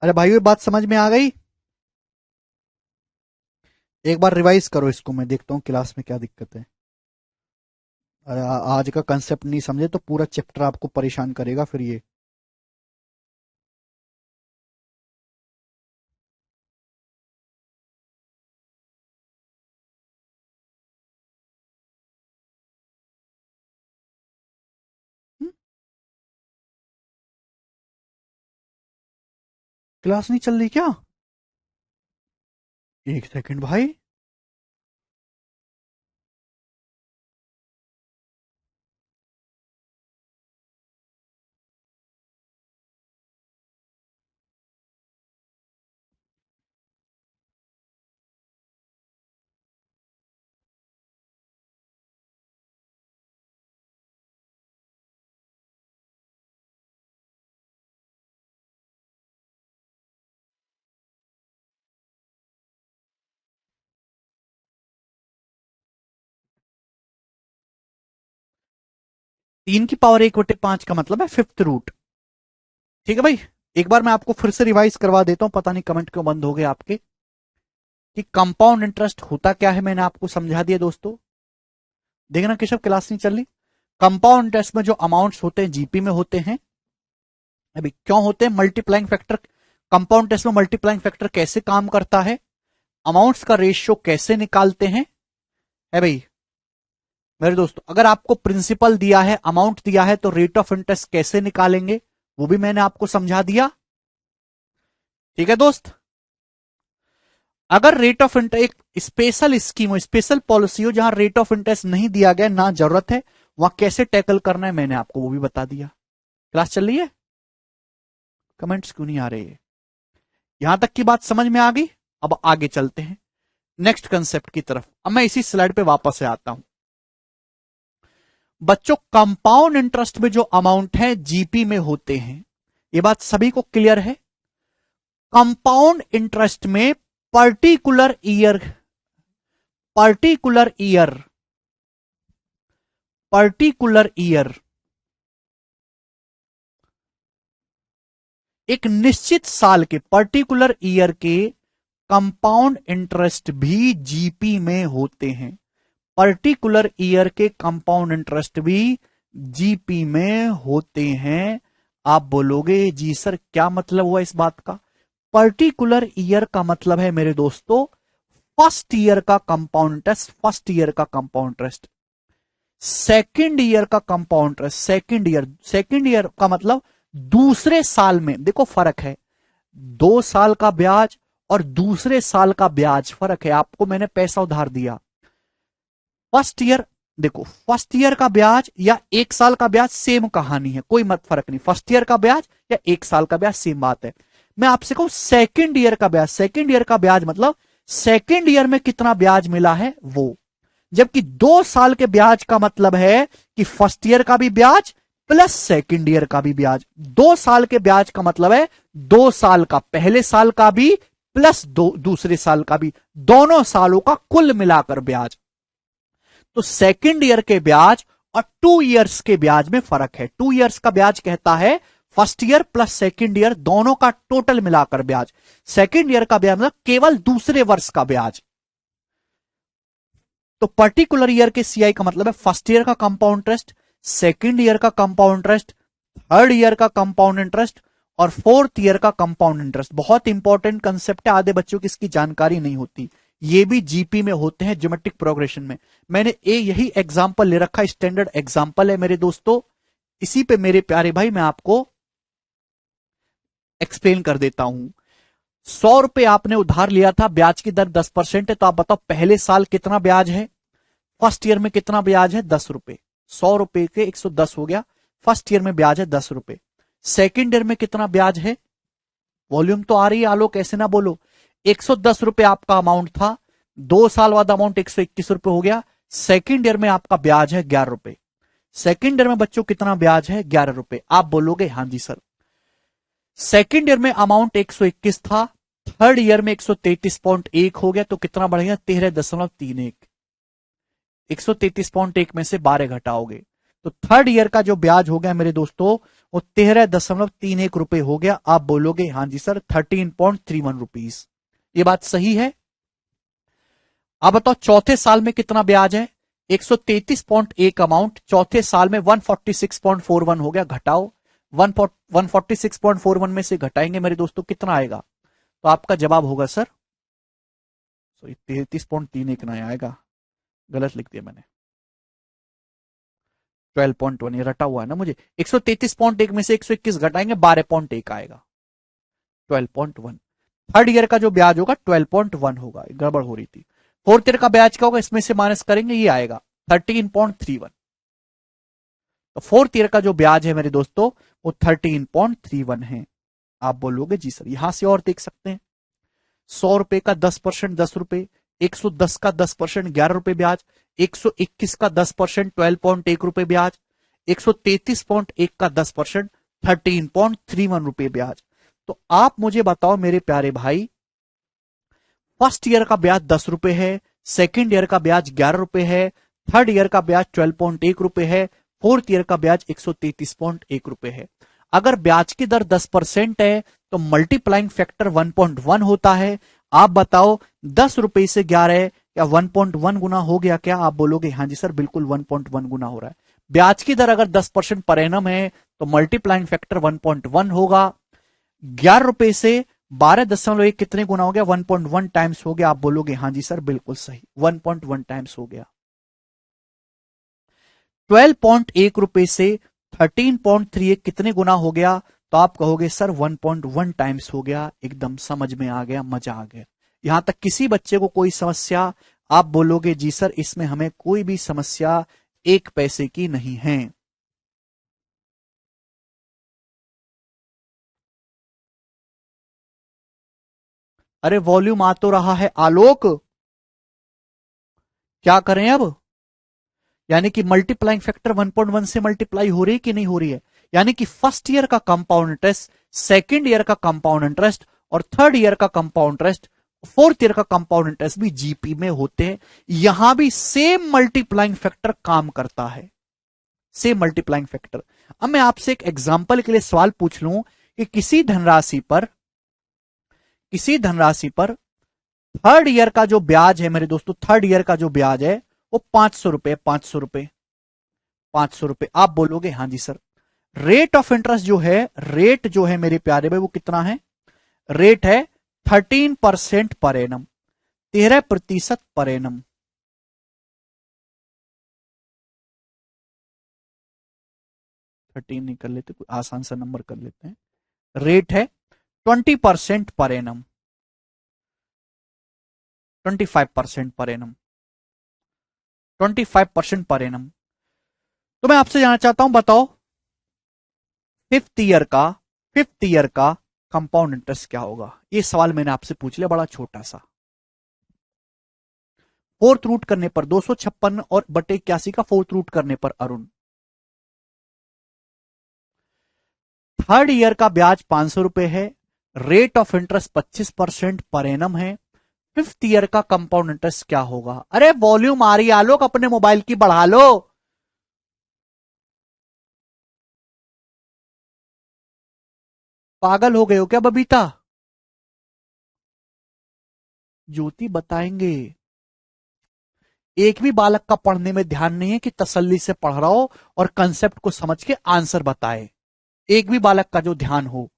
अरे भाई, ये बात समझ में आ गई? एक बार रिवाइज करो इसको, मैं देखता हूँ क्लास में क्या दिक्कत है। अरे आज का कंसेप्ट नहीं समझे तो पूरा चैप्टर आपको परेशान करेगा फिर ये। हम्म, क्लास नहीं चल रही क्या? एक सेकंड भाई। तीन की पावर 1/5 का मतलब है फिफ्थ रूट। ठीक है भाई, एक बार मैं आपको फिर से रिवाइज करवा देता हूं, पता नहीं कमेंट क्यों बंद हो गए आपके। कि कंपाउंड इंटरेस्ट होता क्या है मैंने आपको समझा दिया दोस्तों। देखना केशव, क्लास नहीं चल रही। कंपाउंड इंटरेस्ट में जो अमाउंट्स होते हैं जीपी में होते हैं। अभी क्यों होते हैं? Multiplying factor. कंपाउंड इंटरेस्ट में मल्टीप्लाइंग फैक्टर कैसे काम करता है, अमाउंट्स का रेशियो कैसे निकालते हैं, है भाई मेरे दोस्तों। अगर आपको प्रिंसिपल दिया है, अमाउंट दिया है, तो रेट ऑफ इंटरेस्ट कैसे निकालेंगे वो भी मैंने आपको समझा दिया। ठीक है दोस्त। अगर रेट ऑफ इंटरेस्ट एक स्पेशल स्कीम हो, स्पेशल पॉलिसी हो, जहां रेट ऑफ इंटरेस्ट नहीं दिया गया, ना जरूरत है, वहां कैसे टैकल करना है मैंने आपको वो भी बता दिया। क्लास चल रही है? कमेंट्स क्यों नहीं आ रहे हैं? यहां तक की बात समझ में आ गई? अब आगे चलते हैं नेक्स्ट कंसेप्ट की तरफ। अब मैं इसी स्लाइड पे वापस से आता हूं। बच्चों, कंपाउंड इंटरेस्ट में जो अमाउंट है जीपी में होते हैं, ये बात सभी को क्लियर है। कंपाउंड इंटरेस्ट में particular year, particular year, particular year, एक निश्चित साल के, पर्टिकुलर ईयर के कंपाउंड इंटरेस्ट भी जीपी में होते हैं। पर्टिकुलर ईयर के कंपाउंड इंटरेस्ट भी जीपी में होते हैं। आप बोलोगे जी सर क्या मतलब हुआ इस बात का? पर्टिकुलर ईयर का मतलब है मेरे दोस्तों फर्स्ट ईयर का कंपाउंड इंटरेस्ट, फर्स्ट ईयर का कंपाउंड इंटरेस्ट। सेकेंड ईयर का compound interest, second year, second year का मतलब दूसरे साल में। देखो फर्क है, 2 साल का ब्याज और दूसरे साल का ब्याज फर्क है। आपको मैंने पैसा उधार दिया, फर्स्ट ईयर, देखो फर्स्ट ईयर का ब्याज या 1 साल का ब्याज सेम कहानी है, कोई मत फर्क नहीं। फर्स्ट ईयर का ब्याज या 1 साल का ब्याज सेम बात है। मैं आपसे कहूं सेकेंड ईयर का ब्याज, सेकेंड ईयर का ब्याज मतलब सेकेंड ईयर में कितना ब्याज मिला है वो। जबकि 2 साल के ब्याज का मतलब है कि फर्स्ट ईयर का भी ब्याज प्लस सेकेंड ईयर का भी ब्याज। 2 साल के ब्याज का मतलब है 2 साल का, पहले साल का भी प्लस दूसरे साल का भी, दोनों सालों का कुल मिलाकर ब्याज। तो सेकेंड ईयर के ब्याज और 2 इयर्स के ब्याज में फर्क है। 2 इयर्स का ब्याज कहता है first year plus second year दोनों का टोटल मिलाकर ब्याज। सेकेंड ईयर का ब्याज मतलब केवल दूसरे वर्ष का ब्याज। तो पर्टिकुलर ईयर के सीआई का मतलब है फर्स्ट ईयर का कंपाउंड इंटरेस्ट, सेकेंड ईयर का कंपाउंड इंटरेस्ट, थर्ड ईयर का कंपाउंड इंटरेस्ट और फोर्थ ईयर का कंपाउंड इंटरेस्ट। बहुत इंपॉर्टेंट कंसेप्ट है, आधे बच्चों की इसकी जानकारी नहीं होती। ये भी जीपी में होते हैं, ज्योमेट्रिक प्रोग्रेशन में। मैंने यही एग्जांपल ले रखा, स्टैंडर्ड एग्जांपल है मेरे दोस्तों। इसी पे मेरे प्यारे भाई मैं आपको एक्सप्लेन कर देता हूं। 100 रुपए आपने उधार लिया था, ब्याज की दर 10% है, तो आप बताओ पहले साल कितना ब्याज है, फर्स्ट ईयर में कितना ब्याज है, 10 रुपए। 100 रुपए के 110 हो गया, फर्स्ट ईयर में ब्याज है 10 रुपए। सेकेंड ईयर में कितना ब्याज है, वॉल्यूम तो आ रही है आलोक, ऐसे ना बोलो। 110 रुपए आपका अमाउंट था, 2 साल बाद अमाउंट 121 रुपए हो गया। सेकेंड ईयर में आपका ब्याज है 11 रुपए। सेकेंड ईयर में बच्चों कितना ब्याज है, 11 रुपए। आप बोलोगे हाँ जी सर। सेकेंड ईयर में अमाउंट 121 था, थर्ड ईयर में 133.1 हो गया, तो कितना बढ़ गया, 13.31। 133.1 में से 12 घटाओगे तो थर्ड ईयर का जो ब्याज हो गया मेरे दोस्तों, वो 13.31 रुपए हो गया। आप बोलोगे हाँ जी सर, 13.31 रुपीज। ये बात सही है। अब बताओ चौथे साल में कितना ब्याज है, 133.1 अमाउंट, चौथे साल में 146.41 हो गया, घटाओ। 146.41 में से घटाएंगे मेरे दोस्तों, कितना आएगा, तो आपका जवाब होगा सर, सॉरी 33.31 नहीं आएगा, गलत लिख दिया मैंने, 12.1, ये रटा हुआ है ना मुझे। 133.1 में से 121 घटाएंगे, 12.1 आएगा, 12.1। थर्ड ईयर का जो ब्याज होगा 12.1 होगा, गड़बड़ हो रही थी। फोर्थ ईयर का ब्याज क्या होगा, इसमें से माइनस करेंगे, ये आएगा 13.31। तो फोर्थ ईयर का जो ब्याज है मेरे दोस्तों, वो 13.31 है। आप बोलोगे जी सर, यहां से और देख सकते हैं, 100 रुपए का 10%, 10 रुपए, 110 का 10%, 11 रुपए ब्याज, 121 का 10%, 12.1 रुपए ब्याज, 133.1 का 10%, 13.31 रुपए ब्याज। तो आप मुझे बताओ मेरे प्यारे भाई, फर्स्ट ईयर का ब्याज 10 रुपए है, सेकेंड ईयर का ब्याज 11 रुपए है, थर्ड ईयर का ब्याज 12.1 रुपए है, फोर्थ ईयर का ब्याज 133.1 रुपए है। अगर ब्याज की दर 10% है तो मल्टीप्लाइंग फैक्टर 1.1 होता है। आप बताओ 10 रुपए से 11 या 1.1 गुना हो गया क्या, आप बोलोगे हाँ जी सर बिल्कुल 1.1 गुना हो रहा है। ब्याज की दर अगर 10% पर एनम है तो मल्टीप्लाइंग फैक्टर 1.1 होगा। 11 रुपए से 12.1 कितने गुना हो गया, 1.1 टाइम्स हो गया। आप बोलोगे हाँ जी सर बिल्कुल सही, 1.1 टाइम्स हो गया। 12.1 रुपए से 13.38 कितने गुना हो गया, तो आप कहोगे सर 1.1 टाइम्स हो गया। एकदम समझ में आ गया, मजा आ गया। यहां तक किसी बच्चे को कोई समस्या, आप बोलोगे जी सर इसमें हमें कोई भी समस्या 1 पैसे की नहीं है। अरे वॉल्यूम आ तो रहा है आलोक, क्या करें अब, यानी कि मल्टीप्लाइंग फैक्टर 1.1 से मल्टीप्लाई हो रही है कि नहीं हो रही है। यानी कि फर्स्ट ईयर का कंपाउंड इंटरेस्ट, सेकेंड ईयर का कंपाउंड इंटरेस्ट और थर्ड ईयर का कंपाउंड इंटरेस्ट, फोर्थ ईयर का कंपाउंड इंटरेस्ट भी जीपी में होते हैं। यहां भी सेम मल्टीप्लाइंग फैक्टर काम करता है, सेम मल्टीप्लाइंग फैक्टर। अब मैं आपसे एक एग्जाम्पल के लिए सवाल पूछ लूं कि किसी धनराशि पर थर्ड ईयर का जो ब्याज है मेरे दोस्तों, थर्ड ईयर का जो ब्याज है वो 500 रुपए, 500 रुपए, 500 रुपए। आप बोलोगे हाँ जी सर। रेट ऑफ इंटरेस्ट जो है, रेट जो है मेरे प्यारे भाई वो कितना है, रेट है 13% पर एनम, 13% पर एनम। 13 नहीं कर लेते, कोई आसान सा नंबर कर लेते हैं। रेट है 20% per annum, 25% per annum, 25% per annum. तो मैं आपसे जानना चाहता हूं, बताओ फिफ्थ ईयर का फिफ्थ ईयर का कंपाउंड इंटरेस्ट क्या होगा। ये सवाल मैंने आपसे पूछ लिया, बड़ा छोटा सा। फोर्थ रूट करने पर 256 और बटे 81 का फोर्थ रूट करने पर अरुण, थर्ड ईयर का ब्याज 500 रुपए है, rate of interest 25% per annum है, फिफ्थ ईयर का कंपाउंड इंटरेस्ट क्या होगा। अरे वॉल्यूम आ रही है आलोक, अपने मोबाइल की बढ़ा लो। पागल हो गए हो क्या बबीता, ज्योति बताएंगे। एक भी बालक का पढ़ने में ध्यान नहीं है कि तसल्ली से पढ़ रहा हो और कंसेप्ट को समझ के आंसर बताए, एक भी बालक का जो ध्यान हो।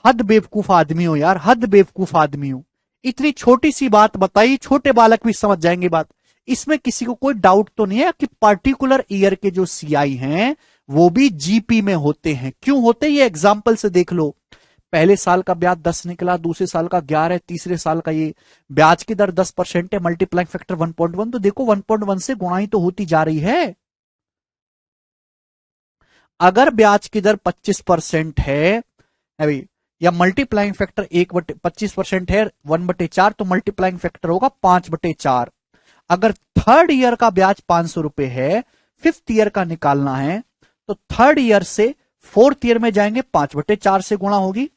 हद बेवकूफ आदमी हो यार, हद बेवकूफ आदमी हो। इतनी छोटी सी बात बताई, छोटे बालक भी समझ जाएंगे बात। इसमें किसी को कोई डाउट तो नहीं है कि पर्टिकुलर ईयर के जो सीआई हैं वो भी जीपी में होते हैं। क्यों होते हैं ये एग्जाम्पल से देख लो। पहले साल का ब्याज 10 निकला, दूसरे साल का 11, तीसरे साल का ये ब्याज की दर 10% है, मल्टीप्लाइंग फैक्टर 1.1, तो देखो 1.1 से गुणाई तो होती जा रही है। अगर ब्याज की दर 25% है अभी, या मल्टीप्लाइंग फैक्टर 25% है 1/4, तो मल्टीप्लाइंग फैक्टर होगा 5/4। अगर थर्ड ईयर का ब्याज 500 रुपए है, फिफ्थ ईयर का निकालना है, तो थर्ड ईयर से फोर्थ ईयर में जाएंगे 5/4 से गुणा होगी,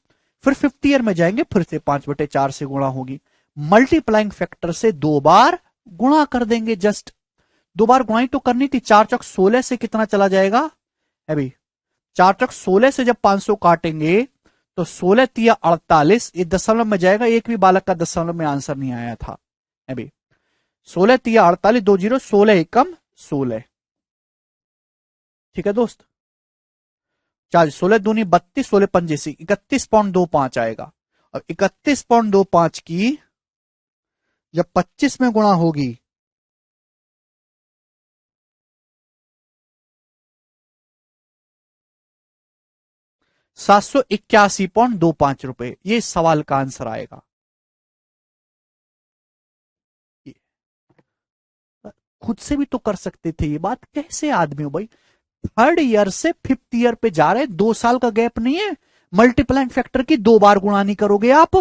फिर फिफ्थ ईयर में जाएंगे फिर से 5/4 से गुणा होगी। मल्टीप्लाइंग फैक्टर से 2 बार गुणा कर देंगे, जस्ट 2 बार गुणाई तो करनी थी। 4 चौक 16 से कितना चला जाएगा अभी, 4 चौक 16 से जब 500 काटेंगे तो 16 तिया 48, ये दशमलव में जाएगा। एक भी बालक का दशमलव में आंसर नहीं आया था अभी। 16 तिया 48, 2 0, 16 एकम 16। ठीक है दोस्त, 4 16 दूनी 32, 16 पंजे 31.25 आएगा। और 31.25 की जब 25 में गुणा होगी 781.25 रुपए, ये इस सवाल का आंसर आएगा। खुद से भी तो कर सकते थे ये बात, कैसे आदमी हो भाई। थर्ड ईयर से फिफ्थ ईयर पे जा रहे, 2 साल का गैप नहीं है। मल्टीप्लाइंग फैक्टर की 2 बार गुणा नहीं करोगे आप।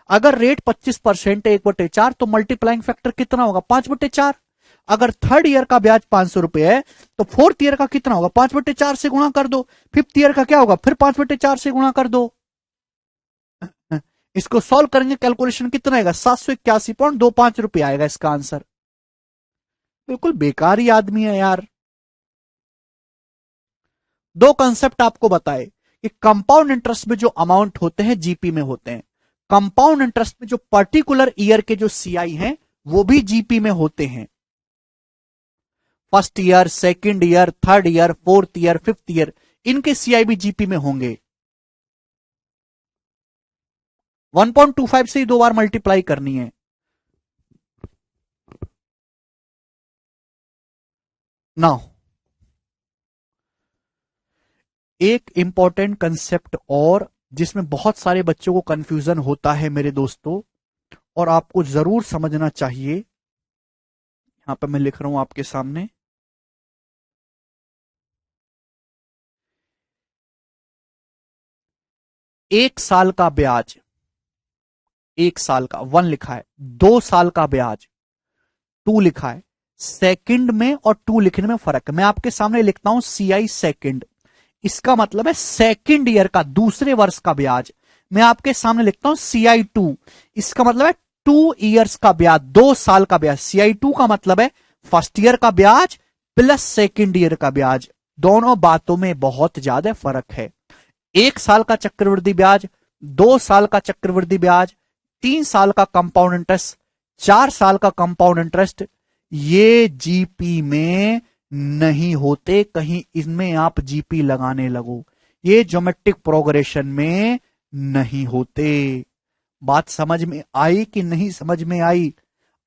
अगर रेट 25% है 1/4, तो मल्टीप्लाइंग फैक्टर कितना होगा 5/4। अगर थर्ड ईयर का ब्याज 500 रुपए है तो फोर्थ ईयर का कितना होगा 5/4 से गुणा कर दो। फिफ्थ ईयर का क्या होगा फिर 5/4 से गुणा कर दो। इसको सॉल्व करेंगे, कैलकुलेशन कितना आएगा 781.25 रुपए आएगा इसका आंसर। बिल्कुल बेकार ही आदमी है यार। 2 कंसेप्ट आपको बताए कि कंपाउंड इंटरेस्ट में जो अमाउंट होते हैं जीपी में होते हैं, कंपाउंड इंटरेस्ट में जो पर्टिकुलर ईयर के जो सीआई हैं वो भी जीपी में होते हैं। First year, second year, third year, fourth year, fifth year, इनके सीआई भी जीपी में होंगे। 1.25 से ही 2 बार मल्टीप्लाई करनी है। नाउ एक इंपॉर्टेंट कंसेप्ट और जिसमें बहुत सारे बच्चों को कंफ्यूजन होता है मेरे दोस्तों, और आपको जरूर समझना चाहिए। यहां पर मैं लिख रहा हूं आपके सामने, एक साल का ब्याज, एक साल का 1 लिखा है, 2 साल का ब्याज 2 लिखा है। सेकंड में और 2 लिखने में फर्क है। मैं आपके सामने लिखता हूं सीआई सेकंड, इसका मतलब है सेकंड ईयर का दूसरे वर्ष का ब्याज। मैं आपके सामने लिखता हूं सीआई 2, इसका मतलब है 2 इयर्स का ब्याज, 2 साल का ब्याज। सीआई 2 का मतलब है फर्स्ट ईयर का ब्याज प्लस सेकंड ईयर का ब्याज। दोनों बातों में बहुत ज्यादा फर्क है। 1 साल का चक्रवृद्धि ब्याज, 2 साल का चक्रवृद्धि ब्याज, 3 साल का कंपाउंड इंटरेस्ट, 4 साल का कंपाउंड इंटरेस्ट, ये जीपी में नहीं होते। कहीं इनमें आप जीपी लगाने लगो, ये ज्योमेट्रिक प्रोग्रेशन में नहीं होते। बात समझ में आई कि नहीं समझ में आई?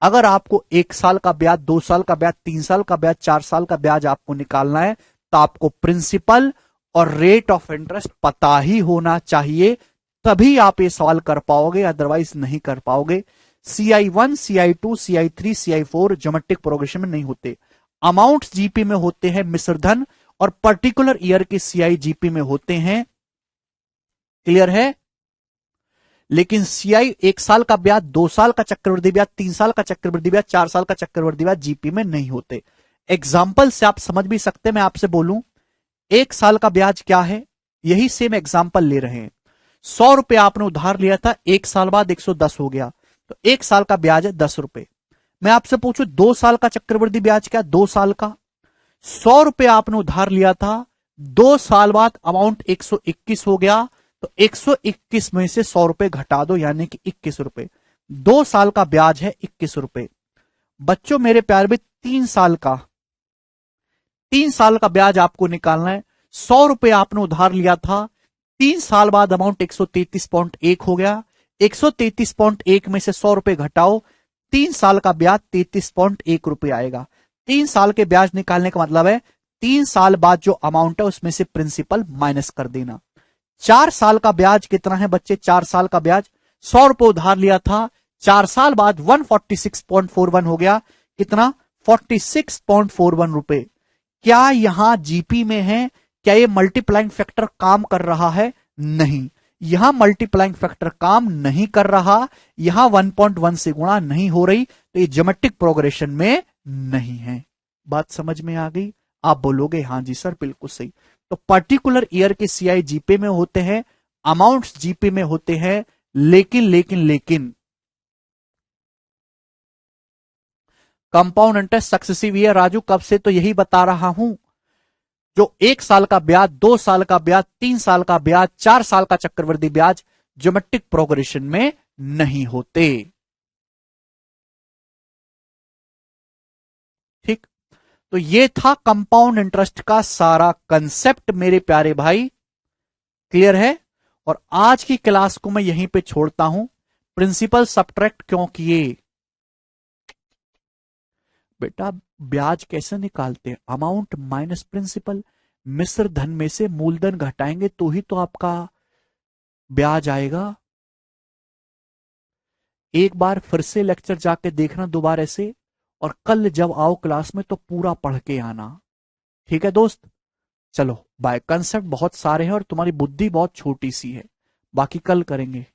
अगर आपको 1 साल का ब्याज, 2 साल का ब्याज, 3 साल का ब्याज, 4 साल का ब्याज आपको निकालना है तो आपको प्रिंसिपल और रेट ऑफ इंटरेस्ट पता ही होना चाहिए, तभी आप ये सवाल कर पाओगे, अदरवाइज नहीं कर पाओगे। CI1, CI2, CI3, CI4 geometric progression में नहीं होते। अमाउंट जीपी में होते हैं मिश्रधन, और पर्टिकुलर ईयर के सीआई जीपी में होते हैं। क्लियर है? लेकिन सीआई 1 साल का ब्याज, 2 साल का चक्रवृद्धि ब्याज, 3 साल का चक्रवृद्धि ब्याज, 4 साल का चक्रवृद्धि ब्याज जीपी में नहीं होते। एग्जाम्पल से आप समझ भी सकते हैं। मैं आपसे बोलूं 1 साल का ब्याज क्या है, यही सेम एग्जाम्पल ले रहे हैं। 100 रुपए आपने उधार लिया था, 1 साल बाद 110 हो गया, तो 1 साल का ब्याज है 10 रुपए। मैं आपसे पूछूं 2 साल का चक्रवृद्धि ब्याज क्या, 2 साल का 100 रुपए आपने उधार लिया था, 2 साल बाद अमाउंट 121 हो गया, तो 121 में से 100 रुपए घटा दो, यानी कि 21 रुपए। 2 साल का ब्याज है 21 रुपए। बच्चों मेरे प्यार में 3 साल का ब्याज आपको निकालना है। 100 रुपए आपने उधार लिया था, 3 साल बाद अमाउंट 133.1 हो गया। 133.1 में से 100 रुपए घटाओ, 3 साल का ब्याज 33.1 रुपए आएगा। 3 साल के ब्याज निकालने का मतलब है 3 साल बाद जो अमाउंट है उसमें से प्रिंसिपल माइनस कर देना। 4 साल का ब्याज कितना है बच्चे? 4 साल का ब्याज 100 रुपए उधार लिया था, 4 साल बाद 146.41 हो गया। कितना? 46.41 रुपए। क्या यहां जीपी में है? क्या ये मल्टीप्लाइंग फैक्टर काम कर रहा है? नहीं, यहां मल्टीप्लाइंग फैक्टर काम नहीं कर रहा, यहां 1.1 से गुणा नहीं हो रही, तो ये ज्योमेट्रिक प्रोग्रेशन में नहीं है। बात समझ में आ गई? आप बोलोगे हां जी सर बिल्कुल सही। तो पर्टिकुलर ईयर के सीआई जीपे में होते हैं, अमाउंट्स जीपे में होते हैं, लेकिन compound interest successive year Raju कब से? तो यही बता रहा हूं, जो 1 साल का ब्याज, 2 साल का ब्याज, 3 साल का ब्याज, 4 साल का चक्रवृद्धि ब्याज ज्योमेट्रिक प्रोग्रेशन में नहीं होते। ठीक, तो ये था कंपाउंड इंटरेस्ट का सारा कंसेप्ट मेरे प्यारे भाई। क्लियर है? और आज की क्लास को मैं यहीं पे छोड़ता हूं। प्रिंसिपल सब्ट्रैक्ट क्यों किए? बेटा ब्याज कैसे निकालते हैं? अमाउंट माइनस प्रिंसिपल, मिश्र धन में से मूलधन घटाएंगे तो ही तो आपका ब्याज आएगा। एक बार फिर से लेक्चर जाके देखना दोबारा से, और कल जब आओ क्लास में तो पूरा पढ़ के आना। ठीक है दोस्त? चलो बाय। कंसेप्ट बहुत सारे हैं और तुम्हारी बुद्धि बहुत छोटी सी है, बाकी कल करेंगे।